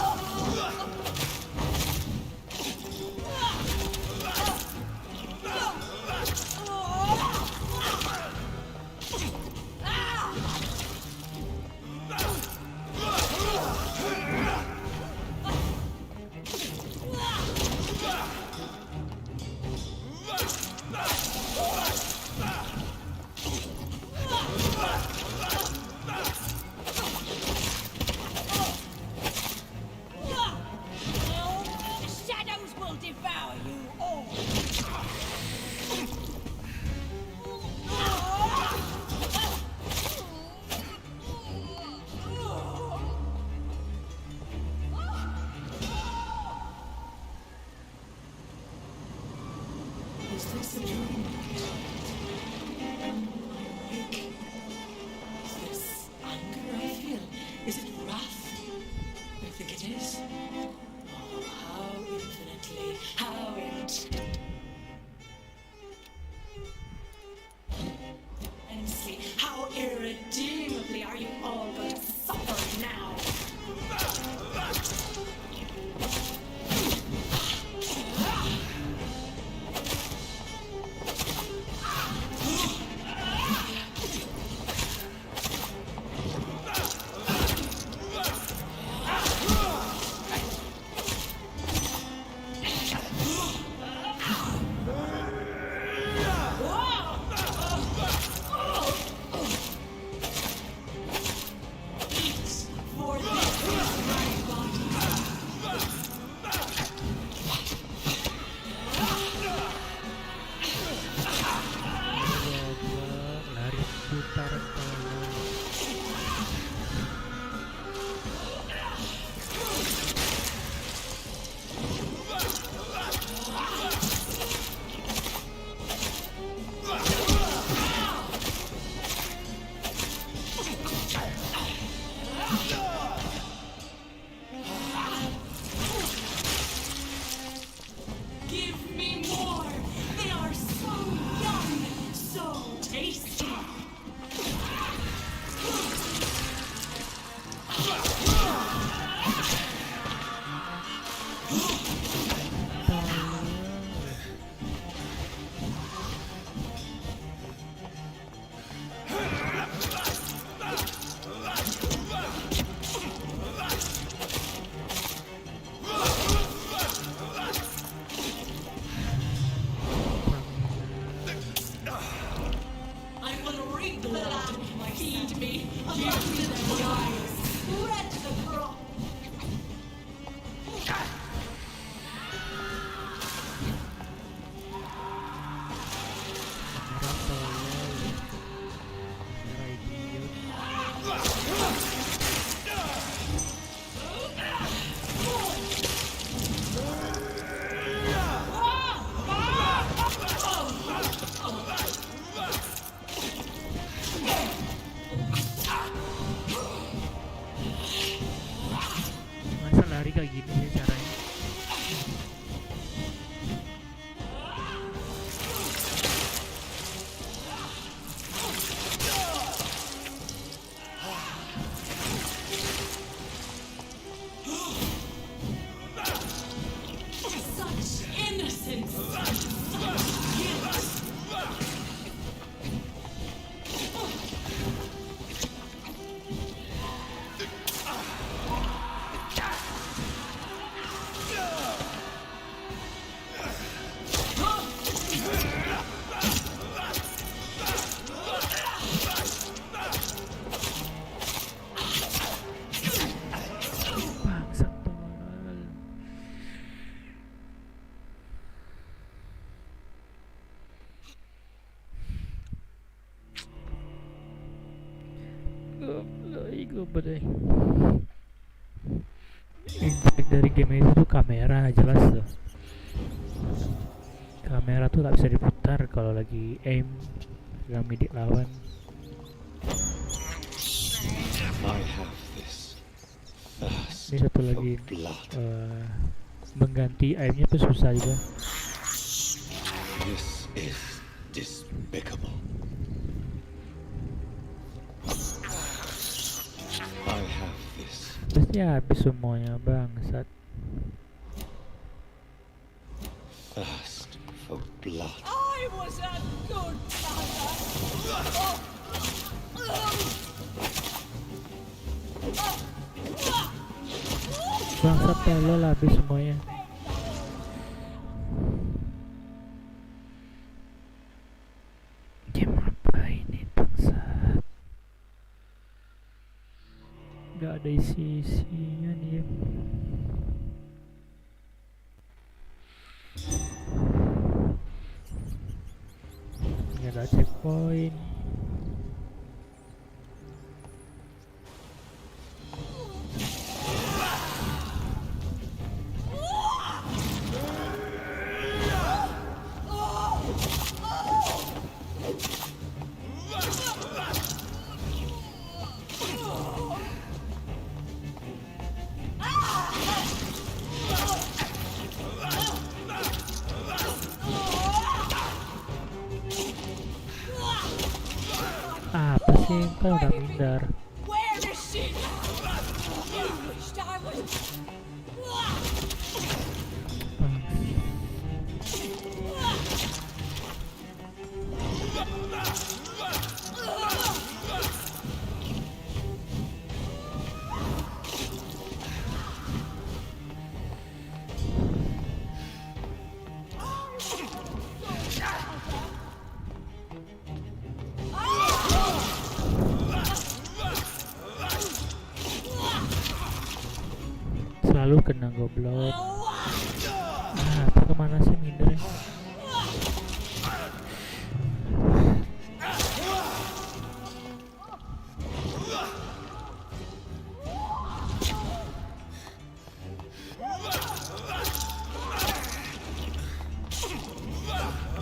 Speaker 1: Masa lari kayak gini sih caranya?
Speaker 9: Such innocence!
Speaker 1: Bangsat tolol. Goblok. Yang jelek dari game itu tuh kamera jelas tuh. Kamera tuh gak bisa diputar kalau lagi aim dengan midik lawan.
Speaker 8: I have this thirst
Speaker 1: Ini satu
Speaker 8: for
Speaker 1: lagi
Speaker 8: blood.
Speaker 1: mengganti aimnya tuh susah juga.
Speaker 8: This is despicable. I have this.
Speaker 1: Pasti habis semuanya bangsat.
Speaker 8: Thirst for blood.
Speaker 9: I was a good mother.
Speaker 1: Bangsat tolol habis semuanya. Game apa ini bangsat? Gak ada isi-isinya nih. Gak ada checkpoint. Apa sih? Kan udah minder.
Speaker 9: Where is she? You wished I was.
Speaker 1: Selalu kena goblok. Apa kemana sih mindernya?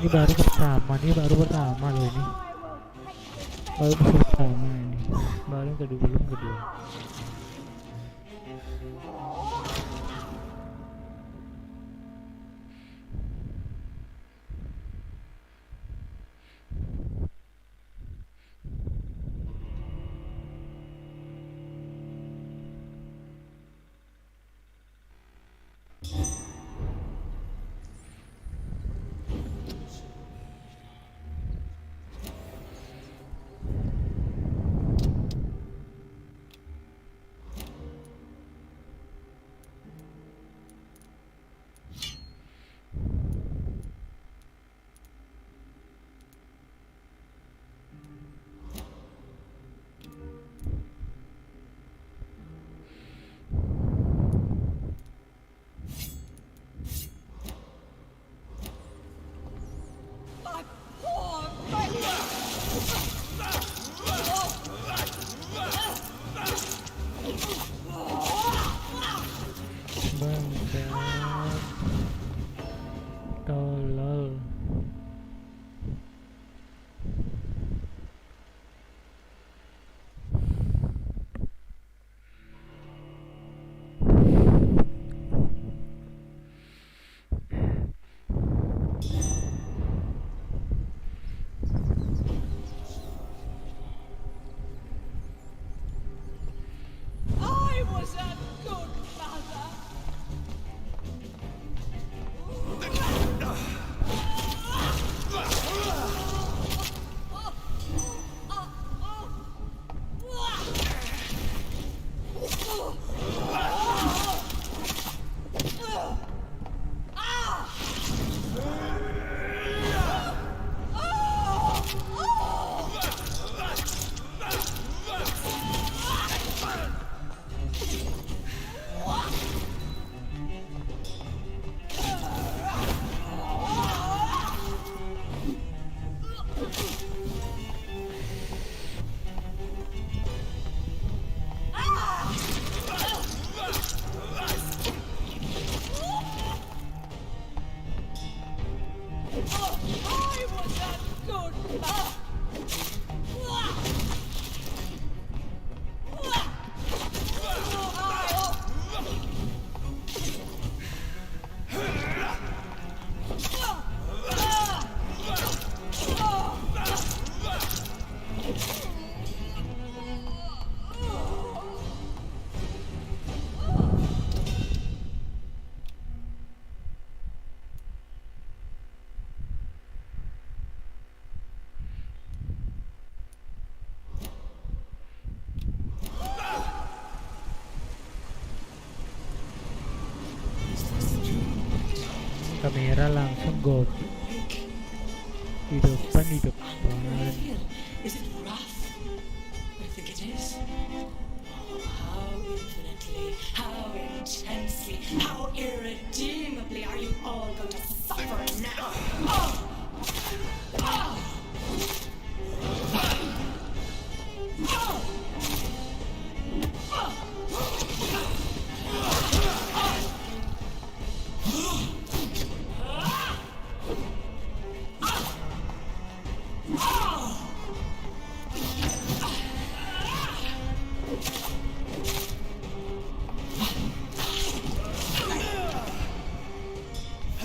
Speaker 1: Ini baru pertama loh ini. Baru pertama ini. Baru kedua, belum kedua. Tolol.
Speaker 9: I was a good mother. I was a good mother.
Speaker 1: Kamera langsung go di depan.
Speaker 12: Is it rough? I think it is. Oh, how infinitely, how intensely, how irredeemably are you all going to suffer now? Oh! Oh! Oh!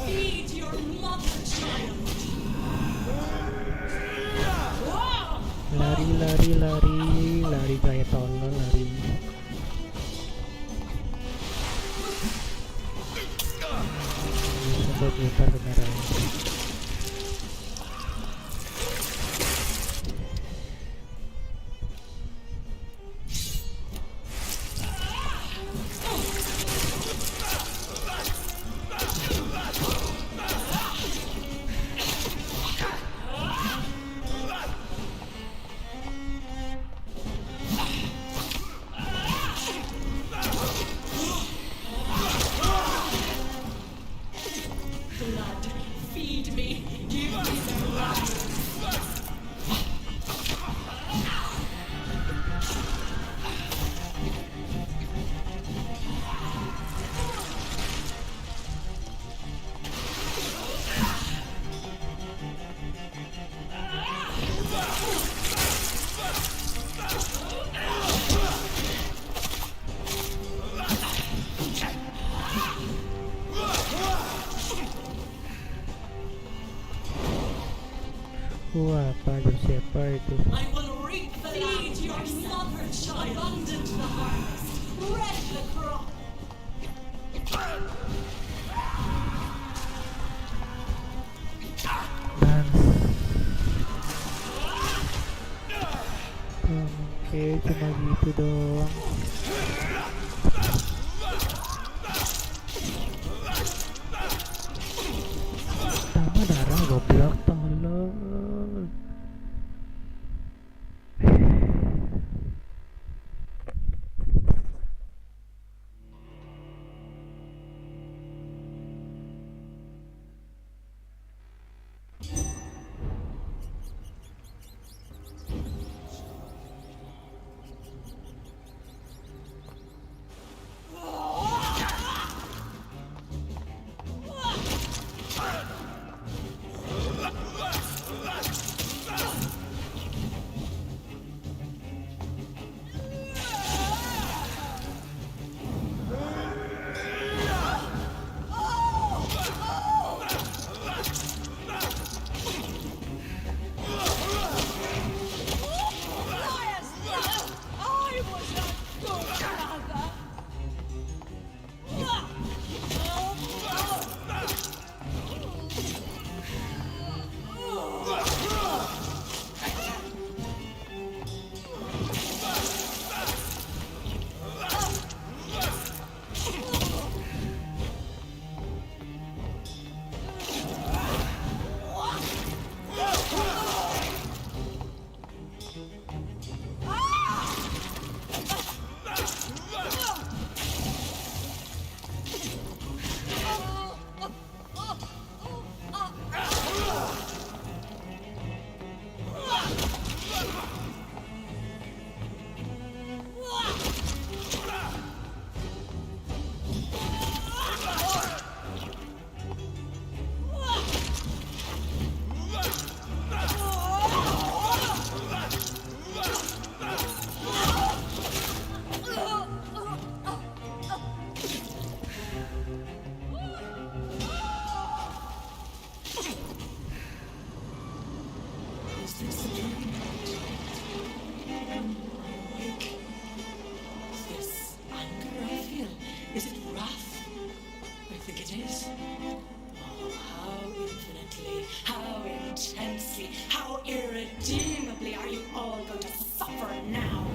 Speaker 12: Feed your mother, child.
Speaker 1: Lari kayak tolol lari. Bisa putar kameranya.
Speaker 12: Blood, feed me. Give me some life.
Speaker 1: Wah, apa itu siapa itu?
Speaker 12: I will reap the land. Feed your mother, child. Abundant the harvest. Red the crop.
Speaker 1: Dan oke, cuma gitu doang. Tambah darah goblok tolol.
Speaker 12: Oh, how infinitely, how intensely, how irredeemably are you all going to suffer now?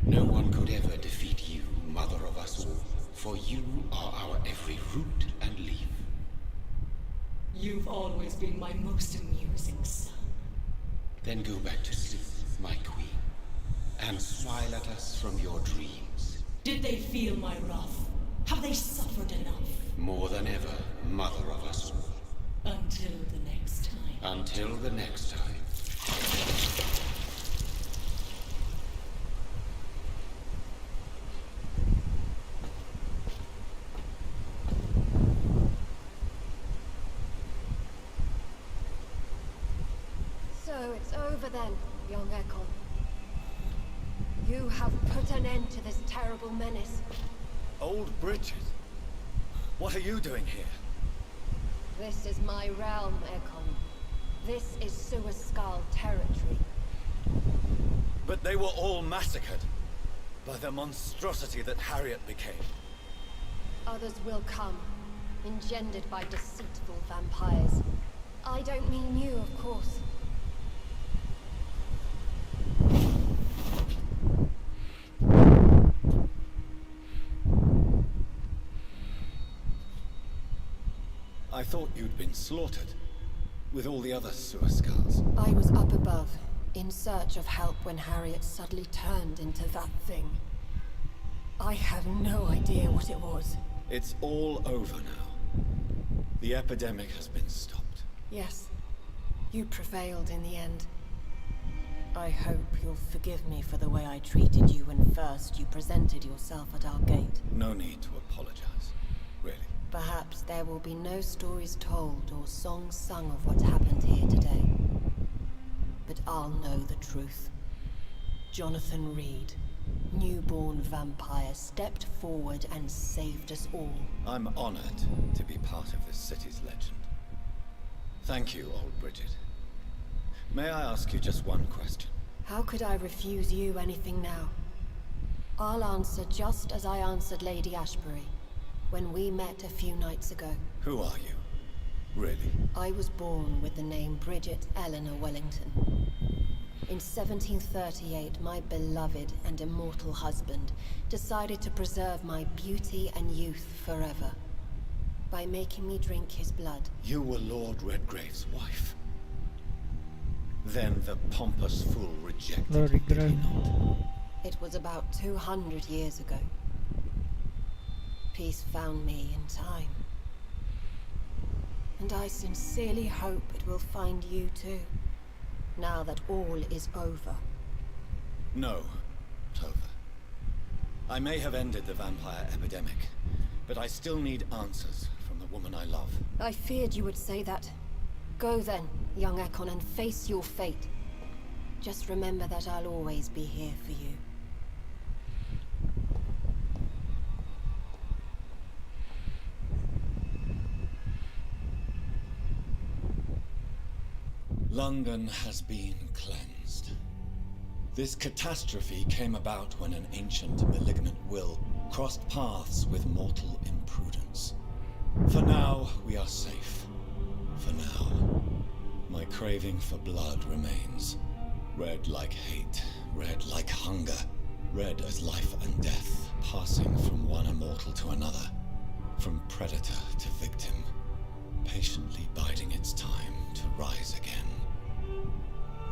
Speaker 11: No one could ever defeat you, mother of us all, for you are our every root and leaf.
Speaker 12: You've always been my most amusing son.
Speaker 11: Then go back to sleep, my queen, and smile at us from your dreams.
Speaker 12: Did they feel my wrath? Have they suffered enough?
Speaker 11: More than ever, mother of us all.
Speaker 12: Until the next time.
Speaker 11: Until the next time.
Speaker 2: over then, young Ekon. You have put an end to this terrible menace.
Speaker 4: Old Bridget? What are you doing here?
Speaker 2: This is my realm, Ekon. This is Suaskull territory.
Speaker 4: But they were all massacred by the monstrosity that Harriet became.
Speaker 2: Others will come, engendered by deceitful vampires. I don't mean you, of course.
Speaker 4: I thought you'd been slaughtered, with all the other Suaskulls.
Speaker 2: I was up above, in search of help when Harriet suddenly turned into that thing. I have no idea what it was.
Speaker 4: It's all over now. The epidemic has been stopped.
Speaker 2: Yes, you prevailed in the end. I hope you'll forgive me for the way I treated you when first you presented yourself at our gate.
Speaker 4: No need to apologize, really.
Speaker 2: Perhaps there will be no stories told or songs sung of what happened here today. But I'll know the truth. Jonathan Reed, newborn vampire, stepped forward and saved us all.
Speaker 4: I'm honored to be part of this city's legend. Thank you, old Bridget. May I ask you just one question?
Speaker 2: How could I refuse you anything now? I'll answer just as I answered Lady Ashbury when we met a few nights ago.
Speaker 4: Who are you? Really?
Speaker 2: I was born with the name Bridget Eleanor Wellington. In 1738, my beloved and immortal husband decided to preserve my beauty and youth forever by making me drink his blood.
Speaker 4: You were Lord Redgrave's wife. Then the pompous fool rejected you, did he not?
Speaker 2: It was about 200 years ago. Peace found me in time. And I sincerely hope it will find you too, now that all is over.
Speaker 4: No, Clover. I may have ended the vampire epidemic, but I still need answers from the woman I love.
Speaker 2: I feared you would say that. Go then, young Ekon, and face your fate. Just remember that I'll always be here for you.
Speaker 8: London has been cleansed. This catastrophe came about when an ancient malignant will crossed paths with mortal imprudence. For now, we are safe. For now. My craving for blood remains. Red like hate, red like hunger, red as life and death, passing from one immortal to another, from predator to victim, patiently biding its time to rise again.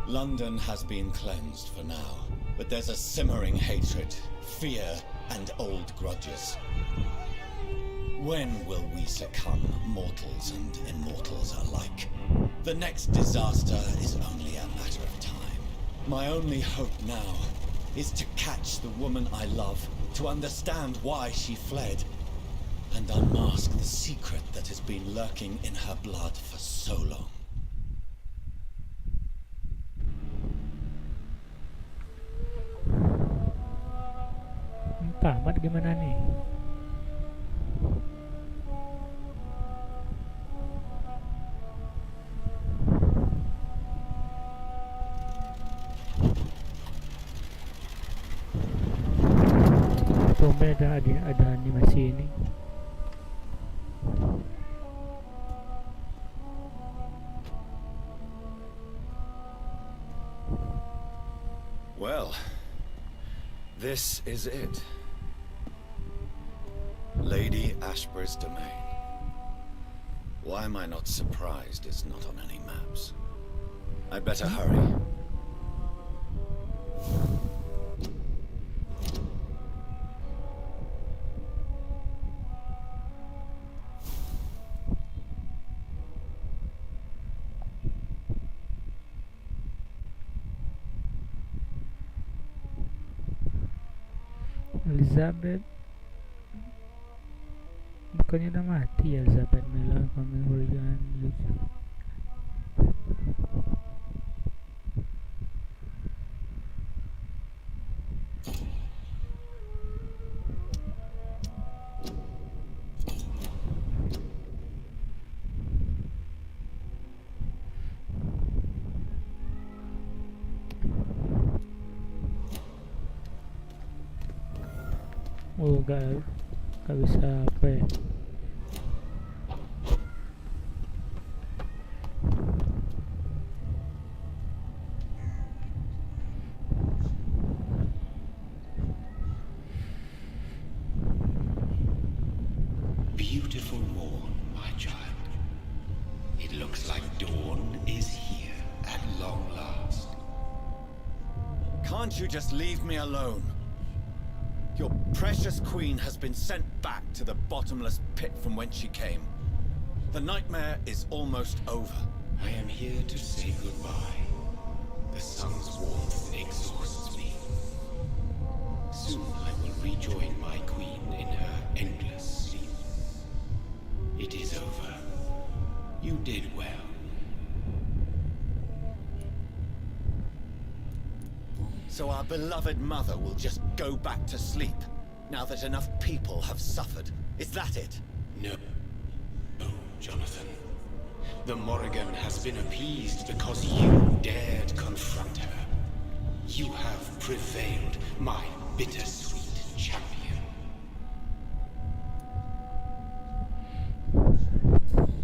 Speaker 8: London has been cleansed for now, but there's a simmering hatred, fear, and old grudges. When will we succumb, mortals and immortals alike? The next disaster is only a matter of time. My only hope now is to catch the woman I love, to understand why she fled, and unmask the secret that has been lurking in her blood for so long.
Speaker 1: Tamat gimana nih? Tumben ada animasi ini.
Speaker 4: Well, this is it. Lady Ashbury's domain. Why am I not surprised it's not on any maps? I'd better hurry.
Speaker 1: Elizabeth, bukannya udah mati ya Elizabeth Miller kami hurigan lucu. Oh, gak bisa apa ya.
Speaker 11: Beautiful morn, my child. It looks like dawn is here at long last.
Speaker 4: Can't you just leave me alone? Your precious queen has been sent back to the bottomless pit from whence she came. The nightmare is almost over.
Speaker 11: I am here to say goodbye. The sun's warmth exhausts me. Soon I will rejoin my queen in her endless sleep. It is over. You did well.
Speaker 4: So our beloved mother will just go back to sleep, now that enough people have suffered. Is that it?
Speaker 11: No. No, Jonathan. The Morrigan has been appeased because you dared confront her. You have prevailed, my bittersweet champion.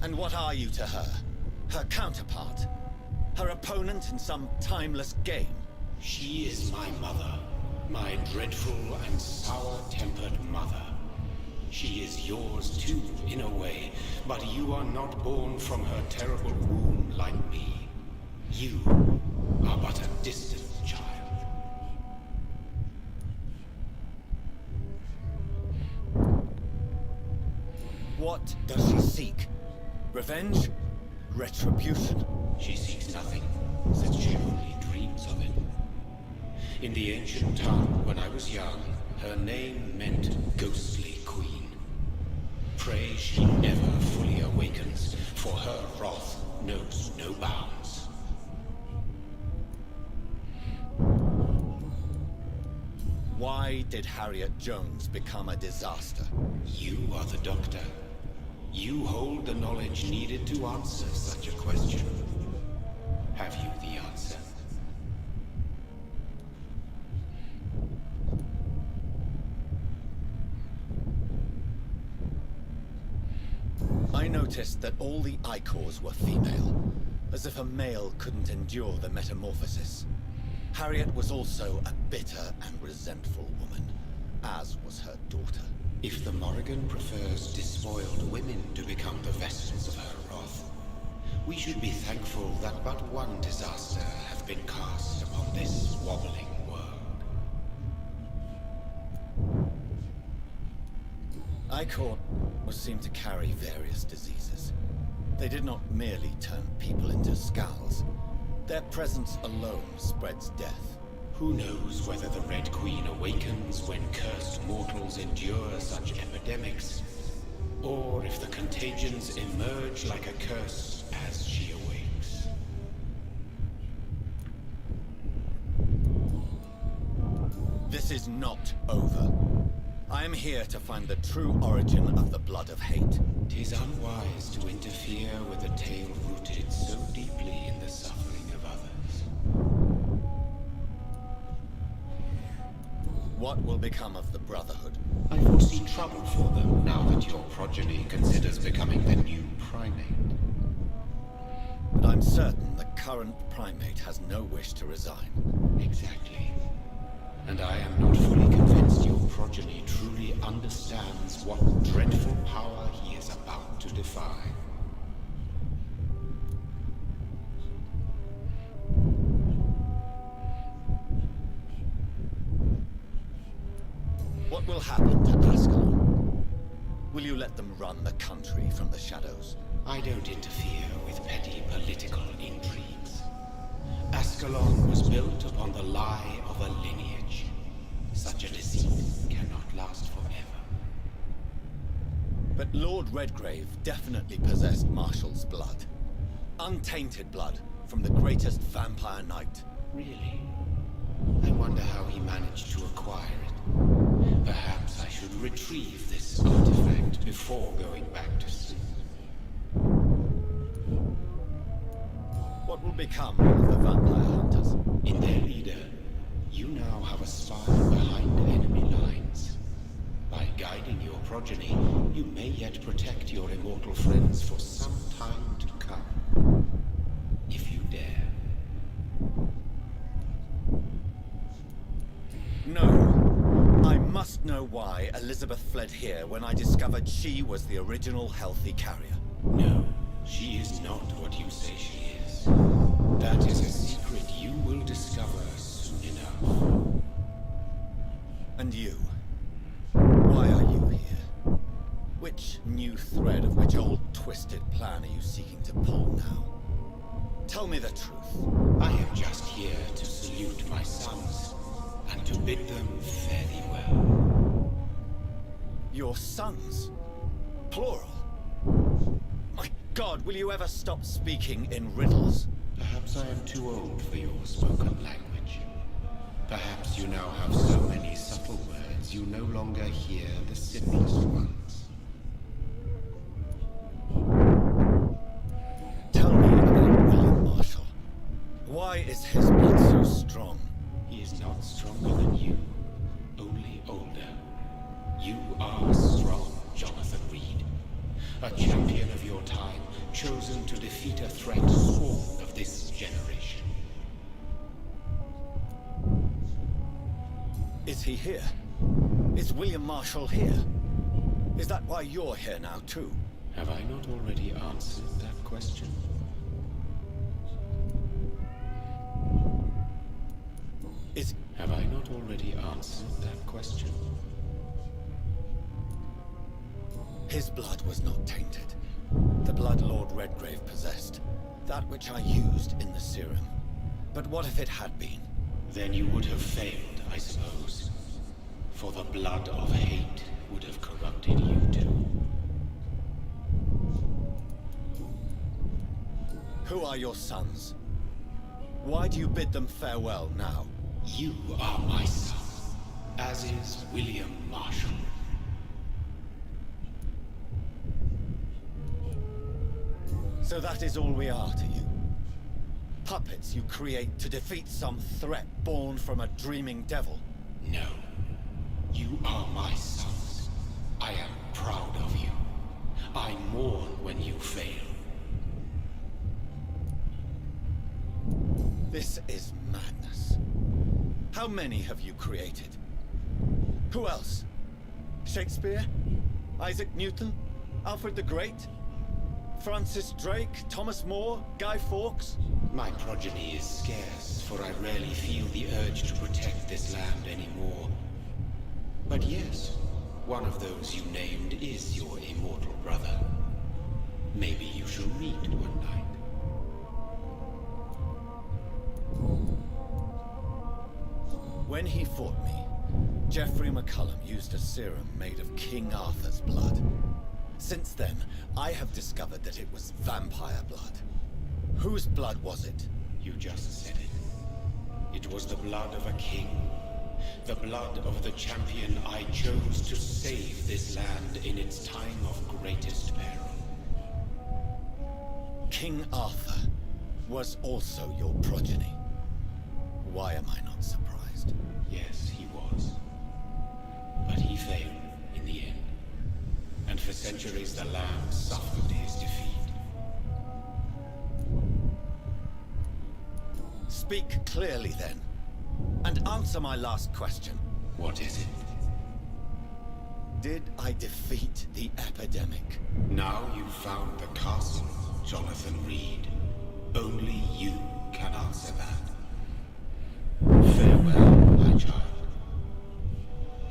Speaker 4: And what are you to her? Her counterpart? Her opponent in some timeless game?
Speaker 11: She is my mother, my dreadful and sour-tempered mother. She is yours too, in a way, but you are not born from her terrible womb like me. You are but a distant child.
Speaker 4: What does she seek? Revenge? Retribution?
Speaker 11: She seeks nothing, since she only dreams of it. In the ancient tongue, when I was young, her name meant ghostly queen. Pray she never fully awakens, for her wrath knows no bounds.
Speaker 4: Why did Harriet Jones become a disaster?
Speaker 11: You are the doctor. You hold the knowledge needed to answer such a question. Have you the answer?
Speaker 4: I noticed that all the Icors were female, as if a male couldn't endure the metamorphosis. Harriet was also a bitter and resentful woman, as was her daughter.
Speaker 11: If the Morrigan prefers despoiled women to become the vessels of her wrath, we should be thankful that but one disaster hath been cast upon this wobbling world.
Speaker 4: Icors seemed to carry various diseases. They did not merely turn people into skulls. Their presence alone spreads death.
Speaker 11: Who knows whether the Red Queen awakens when cursed mortals endure such epidemics, or if the contagions emerge like a curse as she awakes.
Speaker 4: This is not over. I am here to find the true origin of the blood of hate.
Speaker 11: 'Tis unwise to interfere with a tale rooted so deeply in the suffering of others.
Speaker 4: What will become of the Brotherhood?
Speaker 11: I foresee trouble for them now that your progeny considers becoming the new primate.
Speaker 4: But I'm certain the current primate has no wish to resign.
Speaker 11: Exactly. And I am not fully convinced your progeny truly understands what dreadful power he is about to defy.
Speaker 4: What will happen to Ascalon? Will you let them run the country from the shadows?
Speaker 11: I don't interfere with petty political intrigues. Ascalon was built upon the lie of a lineage. Such a deceit cannot last forever.
Speaker 4: But Lord Redgrave definitely possessed Marshall's blood. Untainted blood from the greatest vampire knight.
Speaker 11: Really? I wonder how he managed to acquire it. Perhaps I should retrieve this artifact before going back to sleep.
Speaker 4: What will become of the vampire hunters?
Speaker 11: In their leader, you now have a spy behind enemy lines. But guiding your progeny, you may yet protect your immortal friends for some time to come. If you dare.
Speaker 4: No. I must know why Elizabeth fled here when I discovered she was the original healthy carrier.
Speaker 11: No, she is not what you say she is. That is a secret you will discover soon enough.
Speaker 4: And you? Why are you here? Which new thread of which old twisted plan are you seeking to pull now? Tell me the truth.
Speaker 11: I am just here to salute my sons, and to bid them fare thee well.
Speaker 4: Your sons? Plural? My God, will you ever stop speaking in riddles?
Speaker 11: Perhaps I am too old for your spoken language. Perhaps you now have so many subtle words you no longer hear the simplest ones.
Speaker 4: Tell me about William Marshall. Why is his blood so strong?
Speaker 11: He is not stronger than you, only older. You are strong, Jonathan Reed. A champion of your time, chosen to defeat a threat sworn of this generation.
Speaker 4: Is he here? Is William Marshall here? Is that why you're here now, too?
Speaker 11: Have I not already answered that question? Have I not already answered that question?
Speaker 4: His blood was not tainted. The blood Lord Redgrave possessed. That which I used in the serum. But what if it had been?
Speaker 11: Then you would have failed, I suppose. For the blood of hate would have corrupted you too.
Speaker 4: Who are your sons? Why do you bid them farewell now?
Speaker 11: You are my son, as is William Marshall.
Speaker 4: So that is all we are to you? Puppets you create to defeat some threat born from a dreaming devil?
Speaker 11: No. You are my sons. I am proud of you. I mourn when you fail.
Speaker 4: This is madness. How many have you created? Who else? Shakespeare? Isaac Newton? Alfred the Great? Francis Drake? Thomas More? Guy Fawkes?
Speaker 11: My progeny is scarce, for I rarely feel the urge to protect this land anymore. But yes, one of those you named is your immortal brother. Maybe you shall meet one night.
Speaker 4: When he fought me, Geoffrey McCullum used a serum made of King Arthur's blood. Since then, I have discovered that it was vampire blood. Whose blood was it?
Speaker 11: You just said it. It was the blood of a king. The blood of the champion I chose to save this land in its time of greatest peril.
Speaker 4: King Arthur was also your progeny. Why am I not surprised?
Speaker 11: Yes, he was. But he failed in the end. And for centuries the land suffered his defeat.
Speaker 4: Speak clearly then, and answer my last question.
Speaker 11: What is it?
Speaker 4: Did I defeat the epidemic?
Speaker 11: Now you've found the castle, Jonathan Reed. Only you can answer that. Farewell, my child.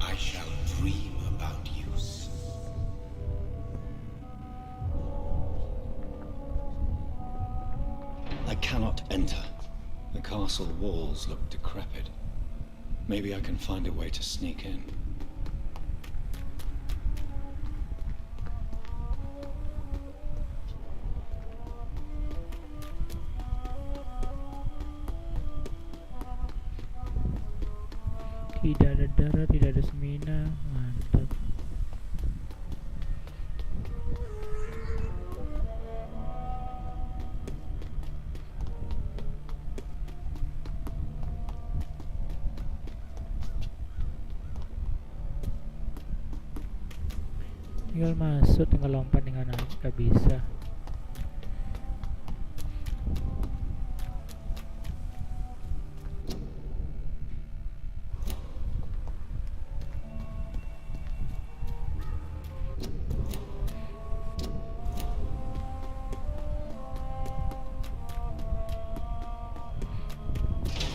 Speaker 11: I shall dream about you soon.
Speaker 4: I cannot enter. The castle walls look decrepit. Maybe I can find a way to sneak in.
Speaker 1: Tidak ada darah, tidak ada semina. Mantap. Tinggal masuk, tinggal lompat dengan aja, gak bisa.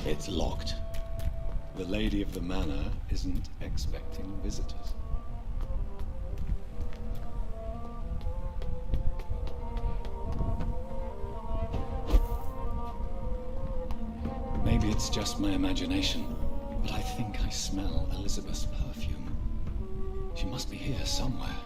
Speaker 8: It's locked. The lady of the manor isn't expecting visitors. Maybe it's just my imagination, but I think I smell Elizabeth's perfume. She must be here somewhere.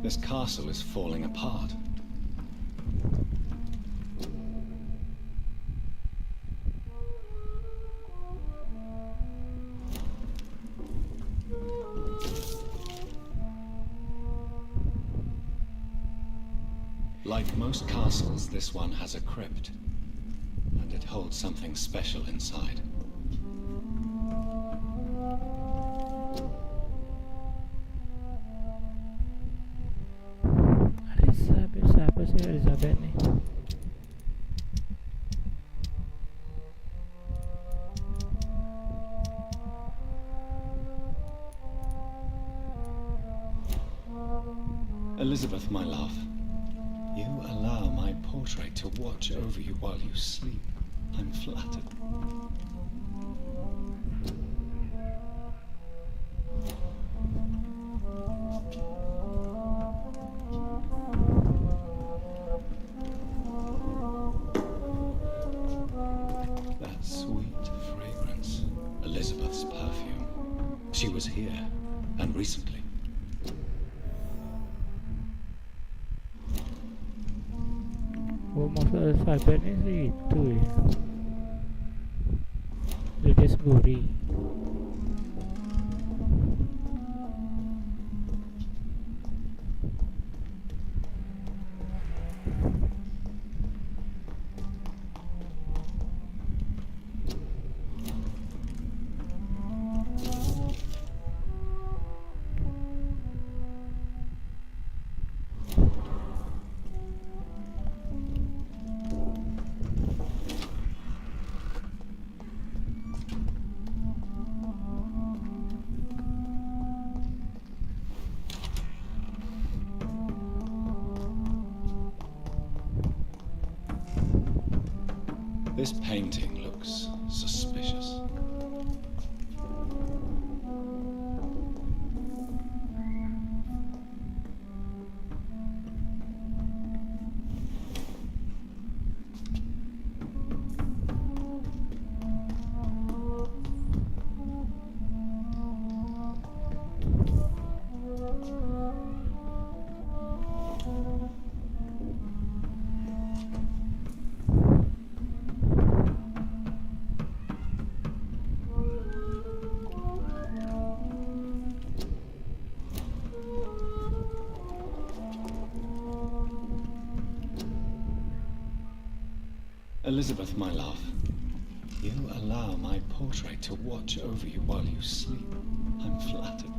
Speaker 8: This castle is falling apart. Like most castles, this one has a crypt, and it holds something special inside.
Speaker 1: Siapa sih Elizabeth nih?
Speaker 8: Elizabeth, my love, you allow my portrait to watch over you while you sleep. I'm flattered. That sweet fragrance, Elizabeth's perfume. She was here, and recently.
Speaker 1: Oh, maksud Elizabethnya sih itu ya. Sbury.
Speaker 8: This painting looks suspicious. Elizabeth, my love, you allow my portrait to watch over you while you sleep. I'm flattered.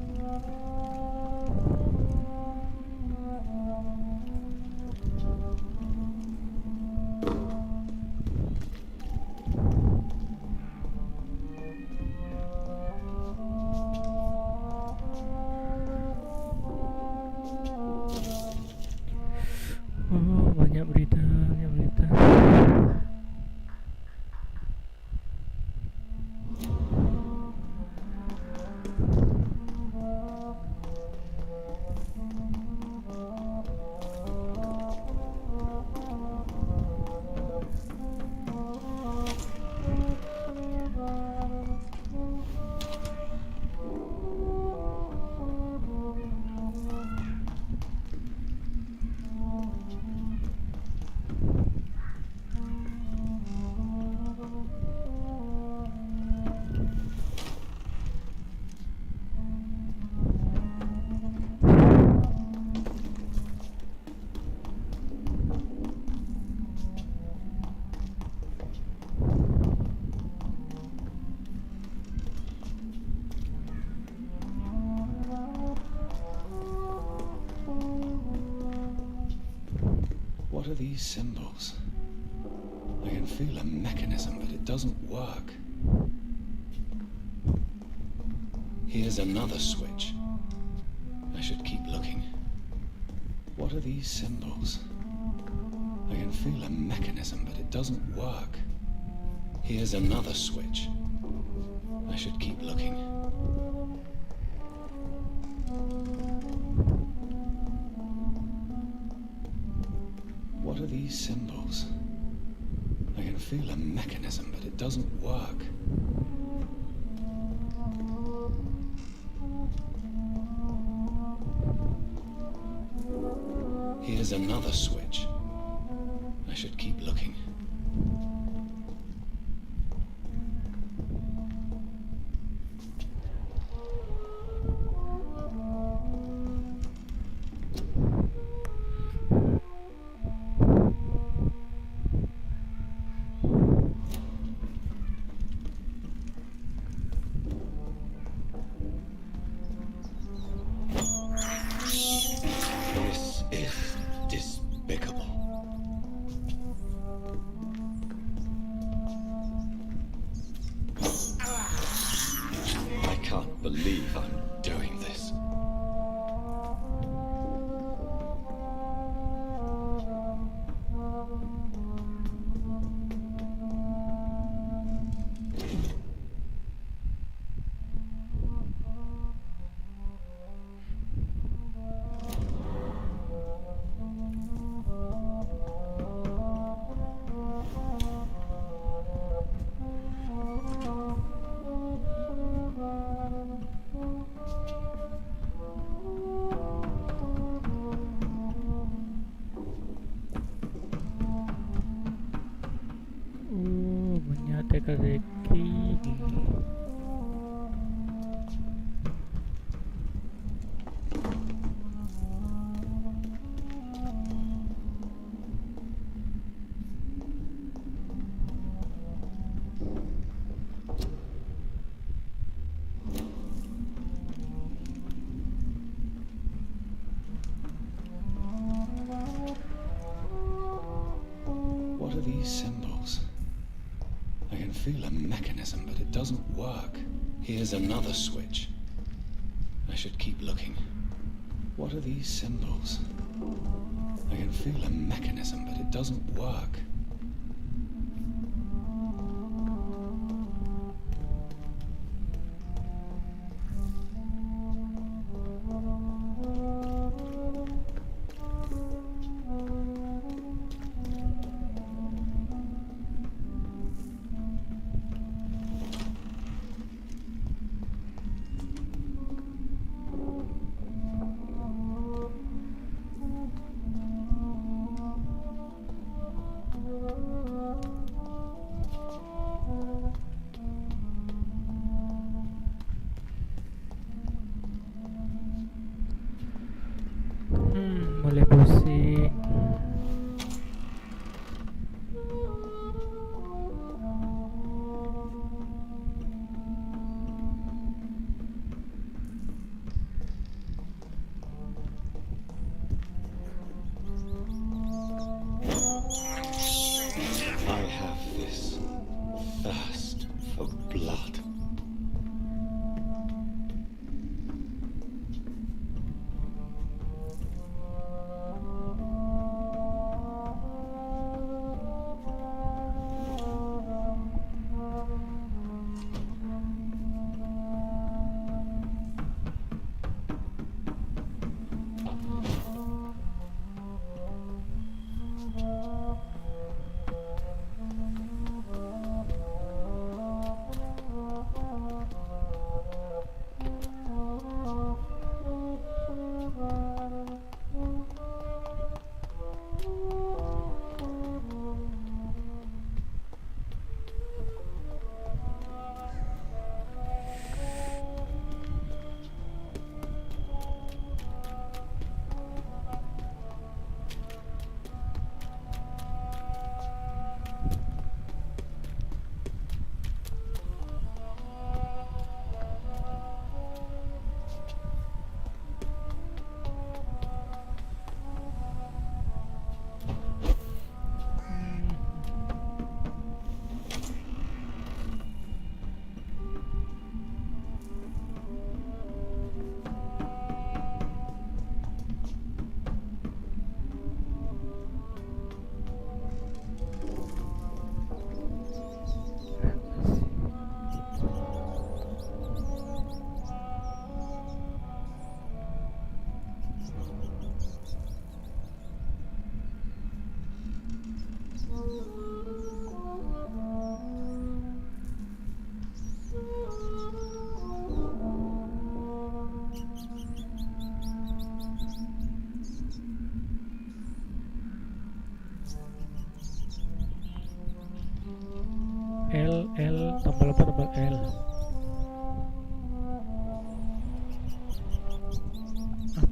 Speaker 4: What are these symbols? I can feel a mechanism, but it doesn't work. Here's another switch. I should keep looking. What are these symbols? I can feel a mechanism, but it doesn't work. Here's another switch. I should keep looking. What are these symbols? I can feel a mechanism, but it doesn't work. Here's another switch. I should keep looking. This is despicable. I can't believe I'm doing this.
Speaker 1: Menyatakan Zeki.
Speaker 4: What are these symbols? I can feel a mechanism, but it doesn't work. Here's another switch. I should keep looking. What are these symbols? I can feel a mechanism, but it doesn't work.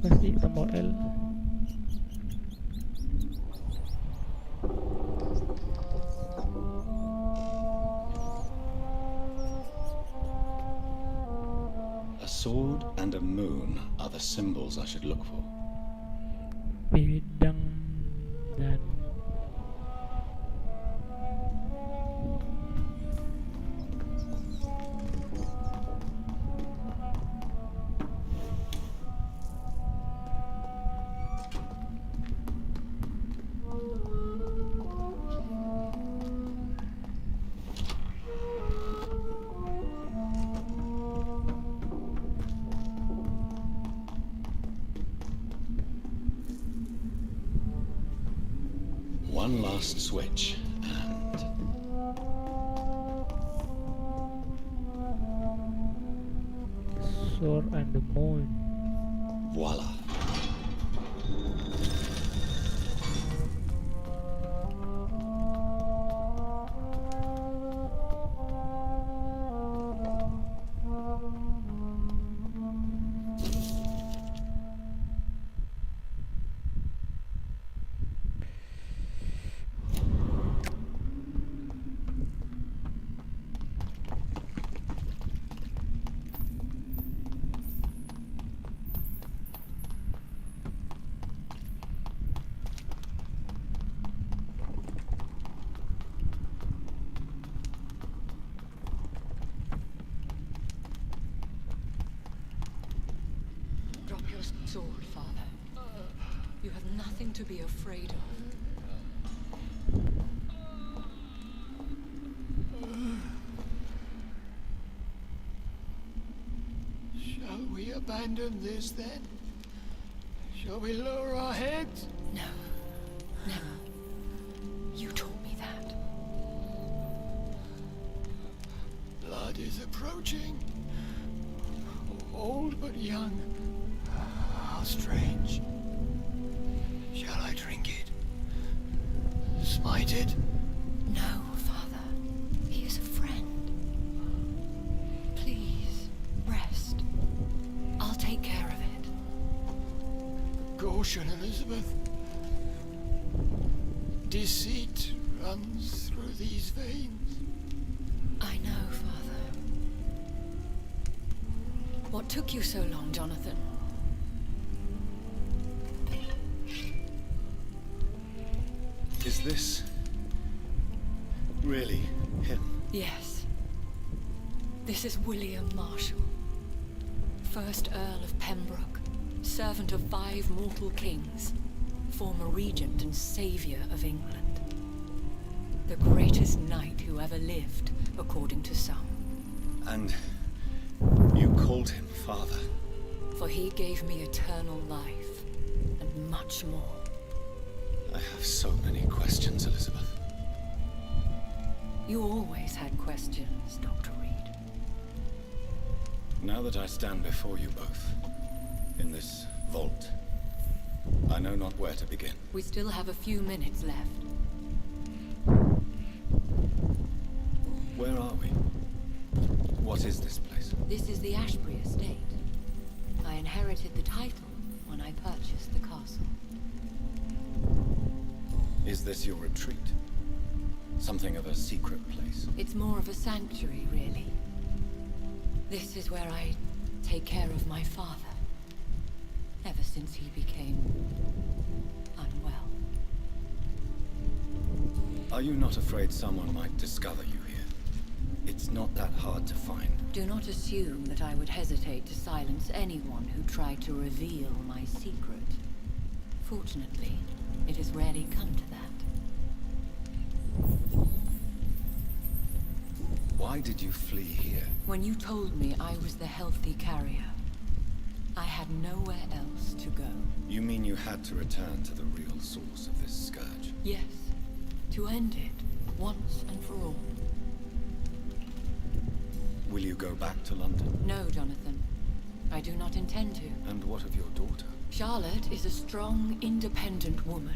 Speaker 1: Kasih tombol L.
Speaker 8: A sword and a moon are the symbols I should look for.
Speaker 1: Pedang dan
Speaker 8: One last switch, and
Speaker 1: sword and the moon.
Speaker 8: voila.
Speaker 12: Drop your sword, Father. You have nothing to be afraid of.
Speaker 3: Shall we abandon this then? Shall we lower our heads?
Speaker 12: No. Never. You taught me that.
Speaker 3: Blood is approaching. Old but young. How strange. Shall I drink it? Smite it?
Speaker 12: No, Father. He is a friend. Please, rest. I'll take care of it.
Speaker 3: Caution, Elizabeth. Deceit runs through these veins.
Speaker 12: I know, Father. What took you so long, Jonathan?
Speaker 8: Is this really him?
Speaker 12: Yes. This is William Marshall, 1st Earl of Pembroke, servant of 5 mortal kings, former regent and saviour of England. The greatest knight who ever lived, according to some.
Speaker 8: And you called him father.
Speaker 12: For he gave me eternal life, and much more.
Speaker 8: I have so many questions, Elizabeth.
Speaker 12: You always had questions, Dr. Reed.
Speaker 8: Now that I stand before you both, in this vault, I know not where to begin.
Speaker 12: We still have a few minutes left.
Speaker 8: Where are we? What is this place?
Speaker 12: This is the Ashbury estate. I inherited the title when I purchased the castle.
Speaker 8: Is this your retreat? Something of a secret place?
Speaker 12: It's more of a sanctuary, really. This is where I take care of my father. Ever since he became unwell.
Speaker 8: Are you not afraid someone might discover you here? It's not that hard to find.
Speaker 12: Do not assume that I would hesitate to silence anyone who tried to reveal my secret. Fortunately, it has rarely come to that.
Speaker 8: Why did you flee here?
Speaker 12: When you told me I was the healthy carrier, I had nowhere else to go.
Speaker 8: You mean you had to return to the real source of this scourge?
Speaker 12: Yes, to end it, once and for all.
Speaker 8: Will you go back to London?
Speaker 12: No, Jonathan. I do not intend to.
Speaker 8: And what of your daughter?
Speaker 12: Charlotte is a strong, independent woman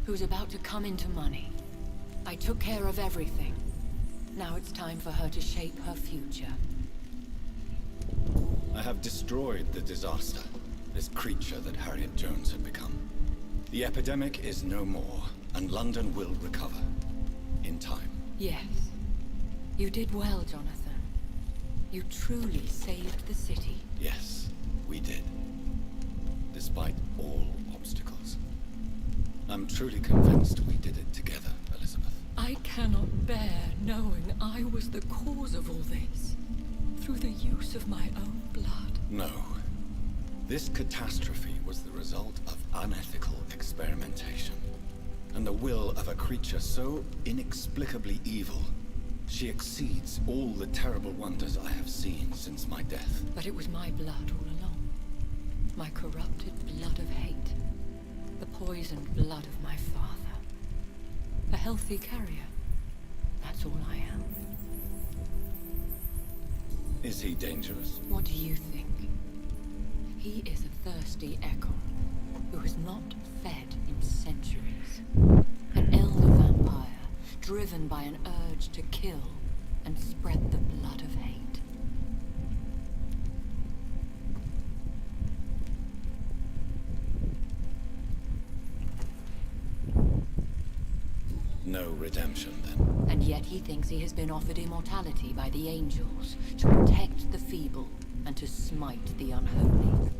Speaker 12: who's about to come into money. I took care of everything. Now it's time for her to shape her future.
Speaker 8: I have destroyed the disaster.
Speaker 4: this creature that Harriet Jones had become. The epidemic is no more, and London will recover. In time.
Speaker 10: Yes. You did well, Jonathan. You truly saved the city.
Speaker 4: Yes, we did. Despite all obstacles. I'm truly convinced we did it together, Elizabeth.
Speaker 12: I cannot bear knowing I was the cause of all this. Through the use of my own blood.
Speaker 4: No. This catastrophe was the result of unethical experimentation. And the will of a creature so inexplicably evil, she exceeds all the terrible wonders I have seen since my death.
Speaker 12: But it was my blood all along. My corrupted blood of hate. The poisoned blood of my father. A healthy carrier. That's all I am.
Speaker 4: Is he dangerous?
Speaker 12: What do you think? He is a thirsty echo who has not fed in centuries. An elder vampire, driven by an urge to kill and spread the blood of hate.
Speaker 4: No redemption, then.
Speaker 12: And yet he thinks he has been offered immortality by the angels to protect the feeble and to smite the unholy.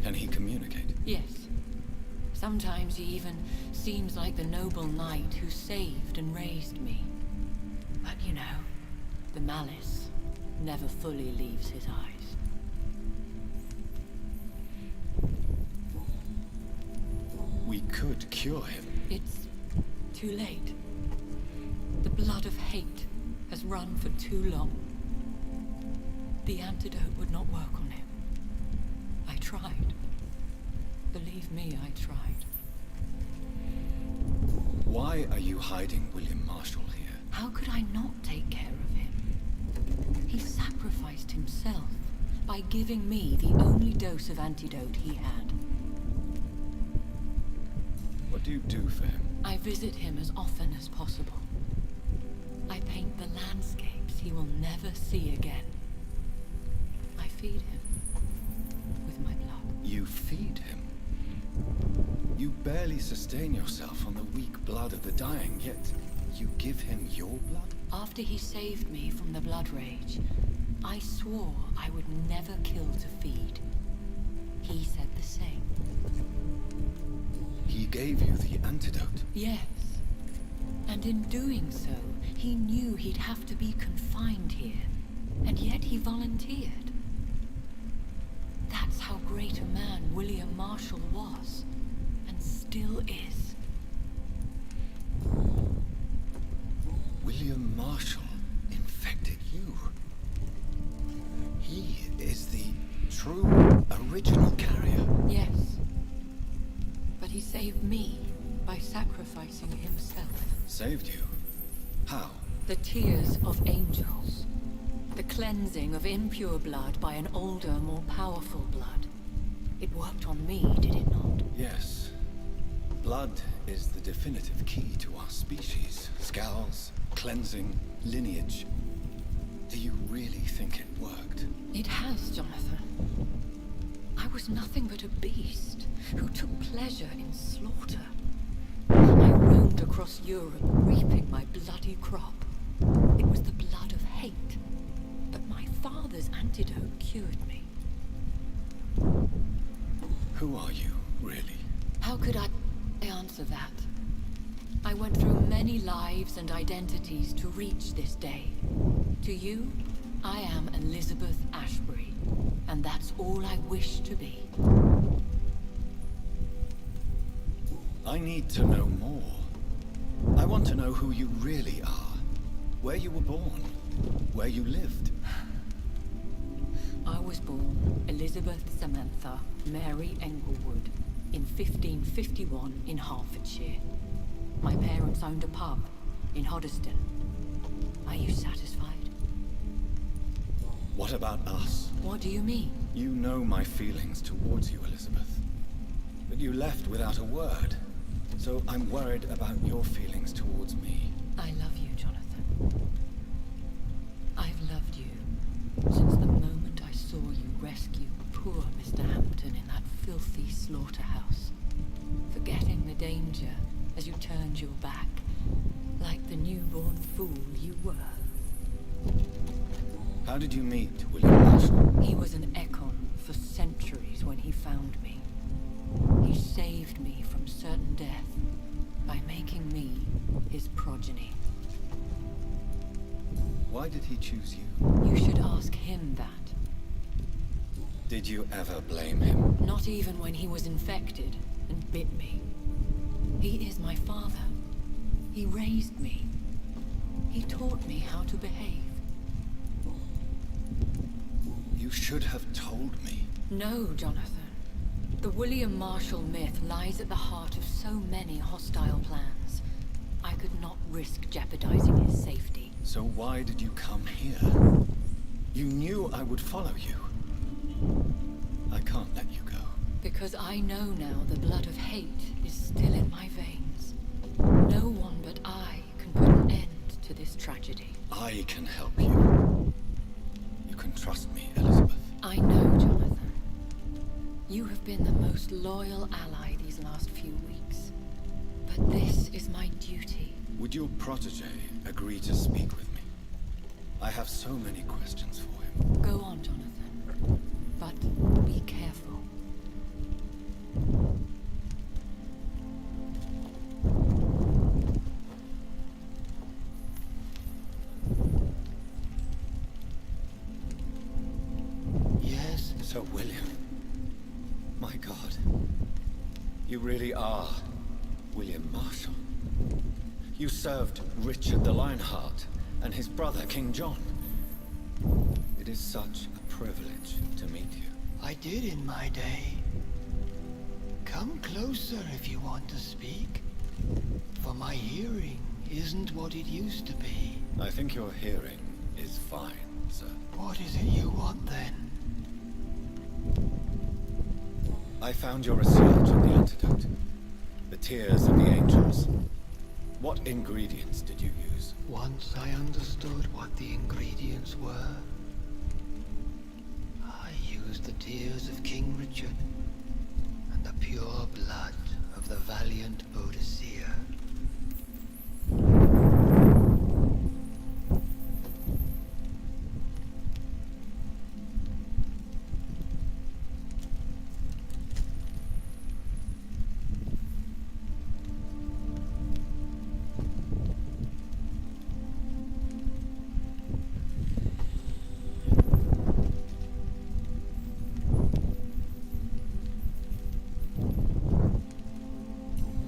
Speaker 4: Can he communicate?
Speaker 12: Yes. Sometimes he even seems like the noble knight who saved and raised me. But you know, the malice never fully leaves his eyes.
Speaker 4: We could cure him.
Speaker 12: It's too late. The blood of hate has run for too long. The antidote would not work on him. I tried. Believe me, I tried.
Speaker 4: Why are you hiding William Marshall here?
Speaker 12: How could I not take care of him? He sacrificed himself by giving me the only dose of antidote he had.
Speaker 4: What do you do for him?
Speaker 12: I visit him as often as possible. I paint the landscapes he will never see again. I feed him with my blood.
Speaker 4: You feed him? You barely sustain yourself on the weak blood of the dying, yet you give him your blood?
Speaker 12: After he saved me from the blood rage, I swore I would never kill to feed. He said the same.
Speaker 4: He gave you the antidote?
Speaker 12: Yes. And in doing so, he knew he'd have to be confined here. And yet he volunteered. That's how great a man William Marshall was. And still is.
Speaker 4: William Marshall infected you. He is the true original carrier.
Speaker 12: Yes. But he saved me by sacrificing himself.
Speaker 4: Saved you? How?
Speaker 12: The tears of angels. The cleansing of impure blood by an older, more powerful blood. It worked on me, did it not?
Speaker 4: Yes. Blood is the definitive key to our species. Scowls, cleansing, lineage. Do you really think it worked?
Speaker 12: It has, Jonathan. I was nothing but a beast who took pleasure in slaughter. I roamed across Europe, reaping my bloody crop. It was the blood of hate. But my father's antidote cured me.
Speaker 4: Who are you, really?
Speaker 12: How could I answer that? I went through many lives and identities to reach this day. To you, I am Elizabeth Ashbury, and that's all I wish to be.
Speaker 4: I need to know more. I want to know who you really are. Where you were born. Where you lived.
Speaker 12: I was born Elizabeth Samantha Mary Englewood in 1551 in Hertfordshire. My parents owned a pub in Hoddesdon. Are you satisfied?
Speaker 4: What about us?
Speaker 12: What do you mean?
Speaker 4: You know my feelings towards you, Elizabeth. But you left without a word. So I'm worried about your feelings towards me.
Speaker 12: I love you, Jonathan. I've loved you since the moment I saw you rescue
Speaker 10: poor Mr. Hampton in that filthy slaughterhouse, forgetting the danger as you turned your back, like the newborn fool you were.
Speaker 4: How did you meet William Marshall?
Speaker 10: He was an Ekon for centuries when he found me. He saved me from certain death by making me his progeny.
Speaker 4: Why did he choose you?
Speaker 10: You should ask him that.
Speaker 4: Did you ever blame him?
Speaker 10: Not even when he was infected and bit me. He is my father. He raised me. He taught me how to behave.
Speaker 4: You should have told me.
Speaker 10: No, Jonathan. The William Marshall myth lies at the heart of so many hostile plans. I could not risk jeopardizing his safety.
Speaker 4: So why did you come here? You knew I would follow you. I can't let you go.
Speaker 10: Because I know now the blood of hate is still in my veins. No one but I can put an end to this tragedy.
Speaker 4: I can help you. You can trust me, Elizabeth.
Speaker 10: I know, Jonathan. You have been the most loyal ally these last few weeks. But this is my duty.
Speaker 4: Would your protege agree to speak with me? I have so many questions for him.
Speaker 10: Go on, Jonathan. But be careful.
Speaker 4: Yes, Sir William. My God. You really are William Marshall. You served Richard the Lionheart and his brother, King John. It is such a privilege to meet you.
Speaker 13: I did in my day. Come closer if you want to speak. For my hearing isn't what it used to be.
Speaker 4: I think your hearing is fine, sir.
Speaker 13: What is it you want then?
Speaker 4: I found your research on the antidote. The tears of the angels. What ingredients did you use?
Speaker 13: Once I understood what the ingredients were, I used the tears of King Richard and the pure blood of the valiant Boadicea.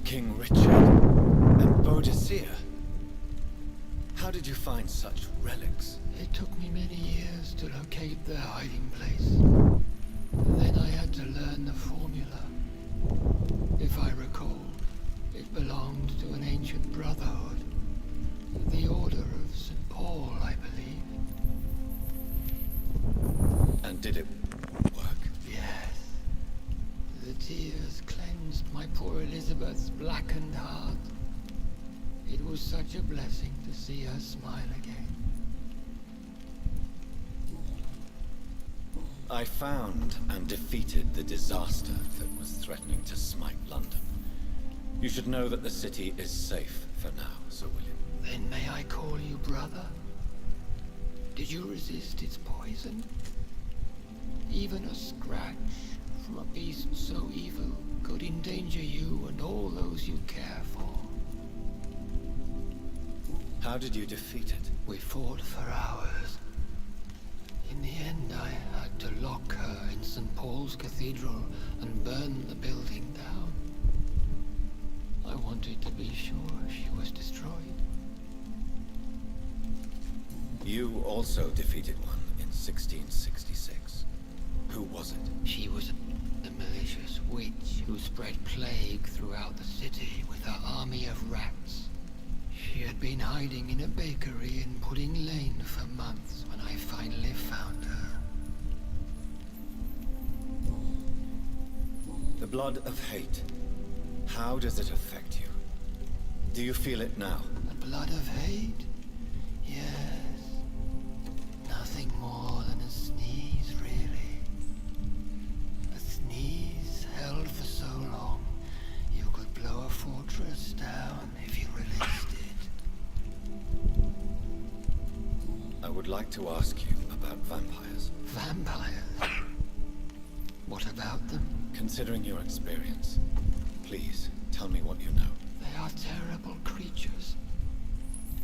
Speaker 4: King Richard and Boadicea. How did you find such relics?
Speaker 13: It took me many years to locate their hiding place. Then I had to learn the formula. If I recall, it belonged to an ancient brotherhood. The Order of St. Paul, I believe.
Speaker 4: And did it work?
Speaker 13: Yes. The tears cleansed my poor Elizabeth's blackened heart. It was such a blessing to see her smile again.
Speaker 4: I found and defeated the disaster that was threatening to smite London. You should know that the city is safe for now, Sir William.
Speaker 13: Then may I call you brother? Did you resist its poison? Even a scratch from a beast so evil could endanger you and all those you care for.
Speaker 4: How did you defeat it?
Speaker 13: We fought for hours. In the end, I had to lock her in St. Paul's Cathedral and burn the building down. I wanted to be sure she was destroyed.
Speaker 4: You also defeated one in 1666. Who was it?
Speaker 13: She was a malicious witch who spread plague throughout the city with her army of rats. She had been hiding in a bakery in Pudding Lane for months when I finally found her.
Speaker 4: The blood of hate. How does it affect you? Do you feel it now?
Speaker 13: The blood of hate? Yes. Nothing more than a sneeze, really.
Speaker 4: like to ask you about vampires.
Speaker 13: Vampires? What about them?
Speaker 4: Considering your experience, please tell me what you know.
Speaker 13: They are terrible creatures.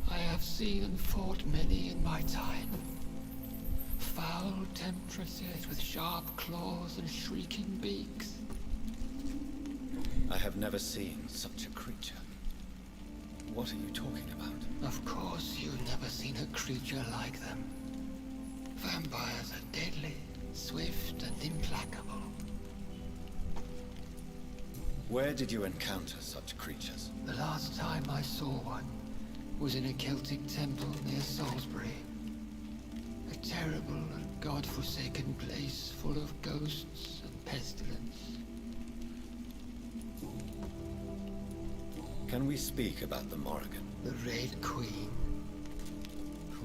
Speaker 13: I have seen and fought many in my time. Foul temptresses with sharp claws and shrieking beaks.
Speaker 4: I have never seen such a creature. What are you talking about?
Speaker 13: Of course you've never seen a creature like them. Vampires are deadly, swift and implacable.
Speaker 4: Where did you encounter such creatures?
Speaker 13: The last time I saw one was in a Celtic temple near Salisbury. A terrible and god-forsaken place full of ghosts and pestilence.
Speaker 4: Can we speak about the Morrigan?
Speaker 13: The Red Queen.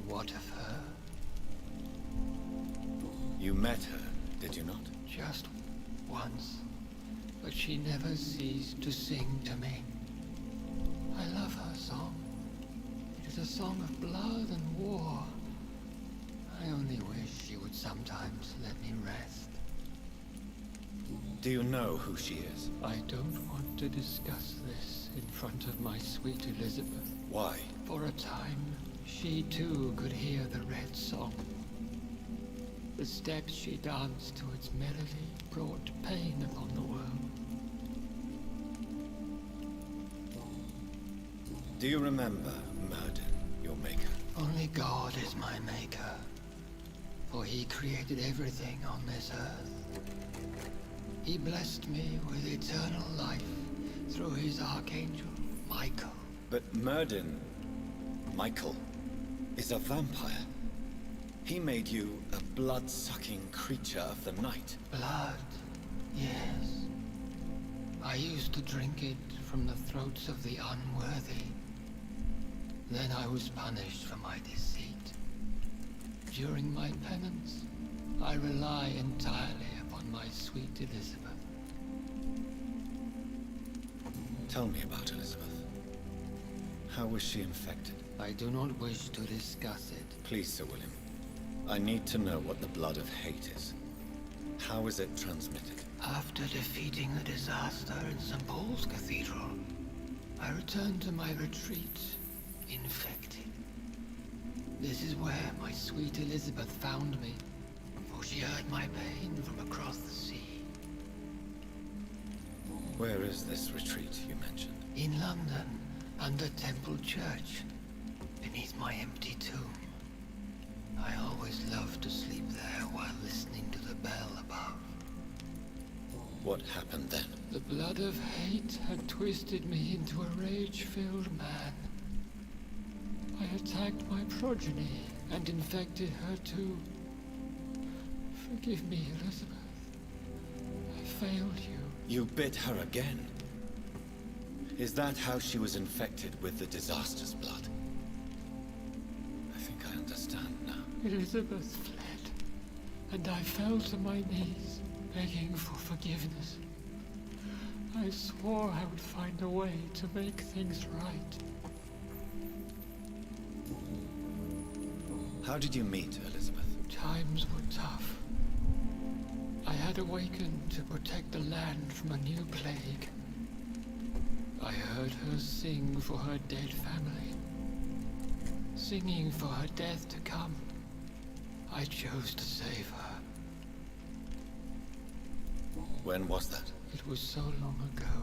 Speaker 13: What of her?
Speaker 4: You met her, did you not?
Speaker 13: Just once. But she never ceased to sing to me. I love her song. It is a song of blood and war. I only wish she would sometimes let me rest.
Speaker 4: Do you know who she is?
Speaker 13: I don't want to discuss this in front of my sweet Elizabeth.
Speaker 4: Why?
Speaker 13: For a time, she too could hear the red song. The steps she danced to its melody brought pain upon the world.
Speaker 4: Do you remember Murden, your maker?
Speaker 13: Only God is my maker, for he created everything on this earth. He blessed me with eternal life through his archangel, Michael.
Speaker 4: But Murden, Michael, is a vampire. He made you a blood-sucking creature of the night.
Speaker 13: Blood, yes. I used to drink it from the throats of the unworthy. Then I was punished for my deceit. During my penance, I rely entirely upon my sweet Elizabeth.
Speaker 4: Tell me about Elizabeth. How was she infected?
Speaker 13: I do not wish to discuss it.
Speaker 4: Please, Sir William. I need to know what the blood of hate is. How is it transmitted?
Speaker 13: After defeating the disaster in St. Paul's Cathedral, I returned to my retreat, infected. This is where my sweet Elizabeth found me, for she heard my pain from across the sea.
Speaker 4: Where is this retreat you mentioned?
Speaker 13: In London, under Temple Church, beneath my empty tomb. I always loved to sleep there while listening to the bell above.
Speaker 4: What happened then?
Speaker 13: The blood of hate had twisted me into a rage-filled man. I attacked my progeny and infected her too. Forgive me, Elizabeth. I failed you.
Speaker 4: You bit her again? Is that how she was infected with the disaster's blood? I think I understand now.
Speaker 13: Elizabeth fled, and I fell to my knees, begging for forgiveness. I swore I would find a way to make things right.
Speaker 4: How did you meet Elizabeth?
Speaker 13: Times were tough. I had awakened to protect the land from a new plague. I heard her sing for her dead family. Singing for her death to come. I chose to save her.
Speaker 4: When was that?
Speaker 13: It was so long ago.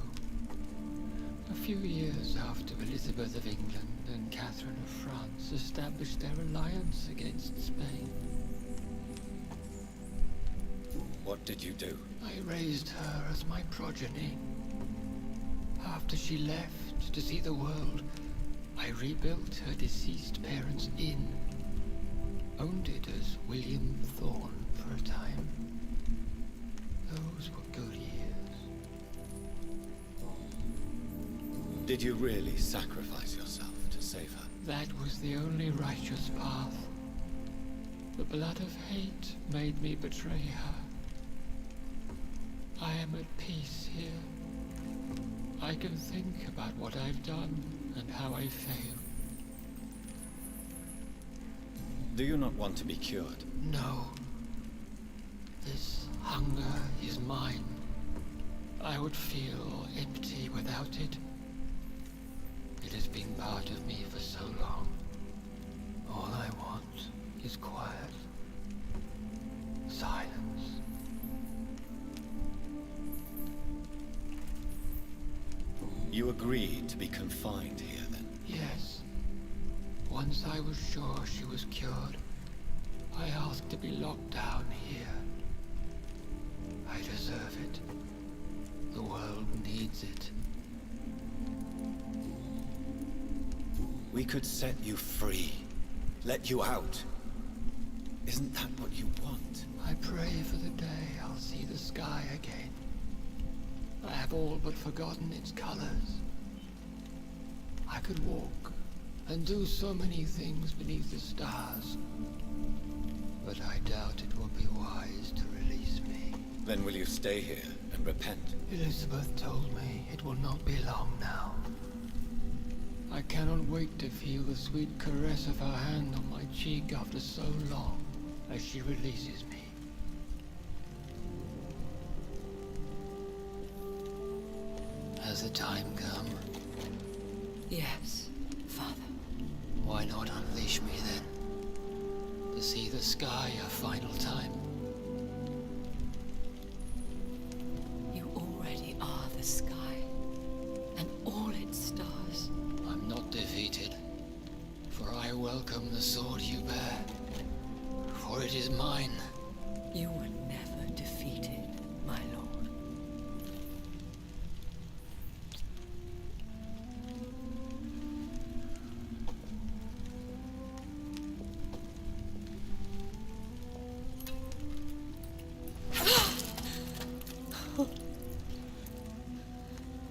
Speaker 13: A few years after Elizabeth of England and Catherine of France established their alliance against Spain.
Speaker 4: What did you do?
Speaker 13: I raised her as my progeny. After she left to see the world, I rebuilt her deceased parents' inn. Owned it as William Thorne for a time. Those were good years.
Speaker 4: Did you really sacrifice yourself to save her?
Speaker 13: That was the only righteous path. The blood of hate made me betray her. I am at peace here. I can think about what I've done and how I failed.
Speaker 4: Do you not want to be cured?
Speaker 13: No. This hunger is mine. I would feel empty without it. It has been part of me for so long. All I want is quiet. Silence.
Speaker 4: You agreed to be confined here, then?
Speaker 13: Yes. Once I was sure she was cured, I asked to be locked down here. I deserve it. The world needs it.
Speaker 4: We could set you free. Let you out. Isn't that what you want?
Speaker 13: I pray for the day I'll see the sky again. I have all but forgotten its colors. I could walk and do so many things beneath the stars. But I doubt it will be wise to release me.
Speaker 4: Then will you stay here and repent?
Speaker 13: Elizabeth told me it will not be long now. I cannot wait to feel the sweet caress of her hand on my cheek after so long as she releases me. Has the time come?
Speaker 10: Yes, Father.
Speaker 13: Why not unleash me then? To see the sky a final time?
Speaker 10: You already are the sky, and all its stars.
Speaker 13: I'm not defeated, for I welcome the sword you bear, for it is mine.
Speaker 10: You were never defeated, my lord.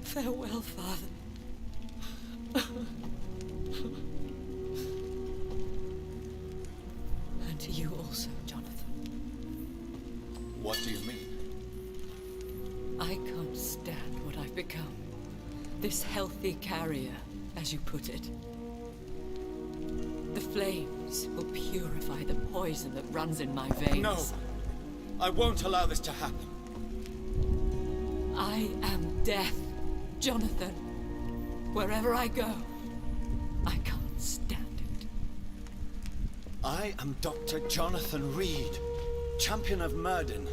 Speaker 10: Farewell, Father. And to you also, Jonathan.
Speaker 4: What do you mean?
Speaker 10: I can't stand what I've become. This healthy carrier, as you put it. The flames will purify the poison that runs in my veins.
Speaker 4: No! I won't allow this to happen.
Speaker 10: I am death, Jonathan. Wherever I go, I can't stand it.
Speaker 4: I am Dr. Jonathan Reed, champion of Murden,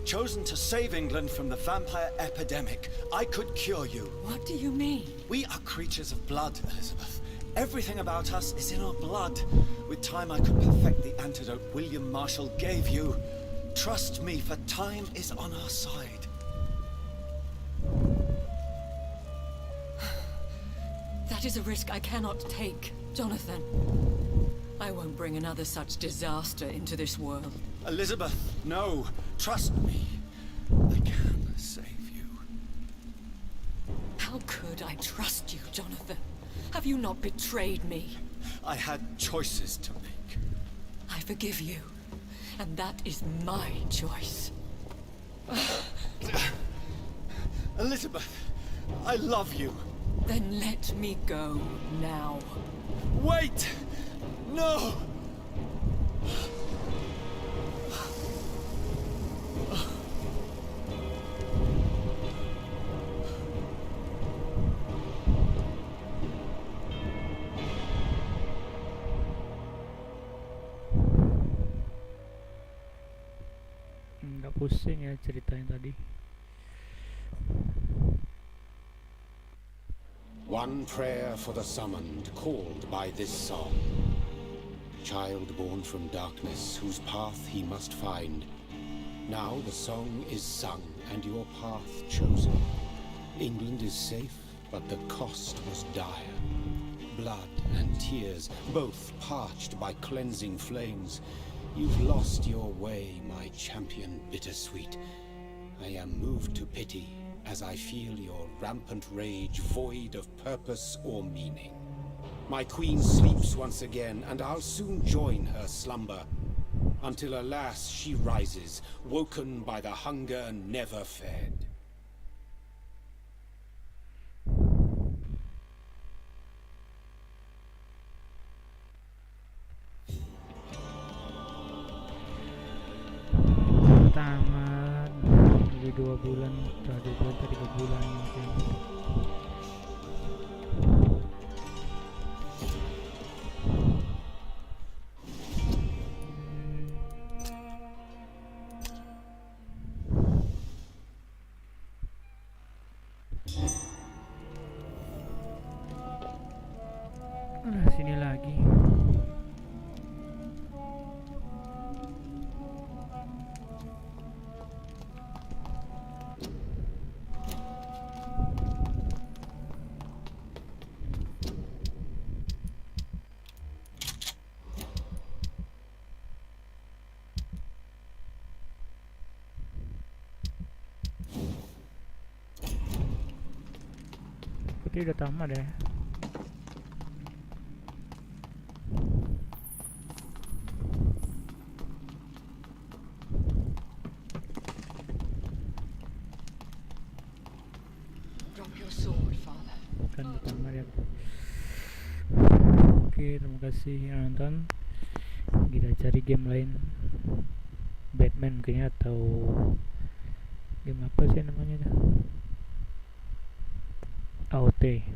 Speaker 4: chosen to save England from the vampire epidemic. I could cure you.
Speaker 10: What do you mean?
Speaker 4: We are creatures of blood, Elizabeth. Everything about us is in our blood. With time, I could perfect the antidote William Marshall gave you. Trust me, for time is on our side.
Speaker 10: That is a risk I cannot take, Jonathan. I won't bring another such disaster into this world.
Speaker 4: Elizabeth, no. Trust me. I can save you.
Speaker 10: How could I trust you, Jonathan? Have you not betrayed me?
Speaker 4: I had choices to make.
Speaker 10: I forgive you, and that is my choice.
Speaker 4: Elizabeth, I love you.
Speaker 10: Then let me go now.
Speaker 4: Wait! No!
Speaker 1: Nggak pusing ya cerita yang tadi.
Speaker 11: One prayer for the summoned, called by this song. Child born from darkness, whose path he must find. Now the song is sung, and your path chosen. England is safe, but the cost was dire. Blood and tears, both parched by cleansing flames. You've lost your way, my champion bittersweet. I am moved to pity, as I feel your rampant rage void of purpose or meaning. My queen sleeps once again, and I'll soon join her slumber. Until alas, she rises, woken by the hunger never fed.
Speaker 1: 2 bulan, setelah 2 bulan atau 3 bulan mungkin. Sini lagi. Putih udah tamat ya. Kan pertama ya. Oke, terima kasih yang nonton. Kita cari game lain, Batman mungkin, atau game apa sih namanya, AOT.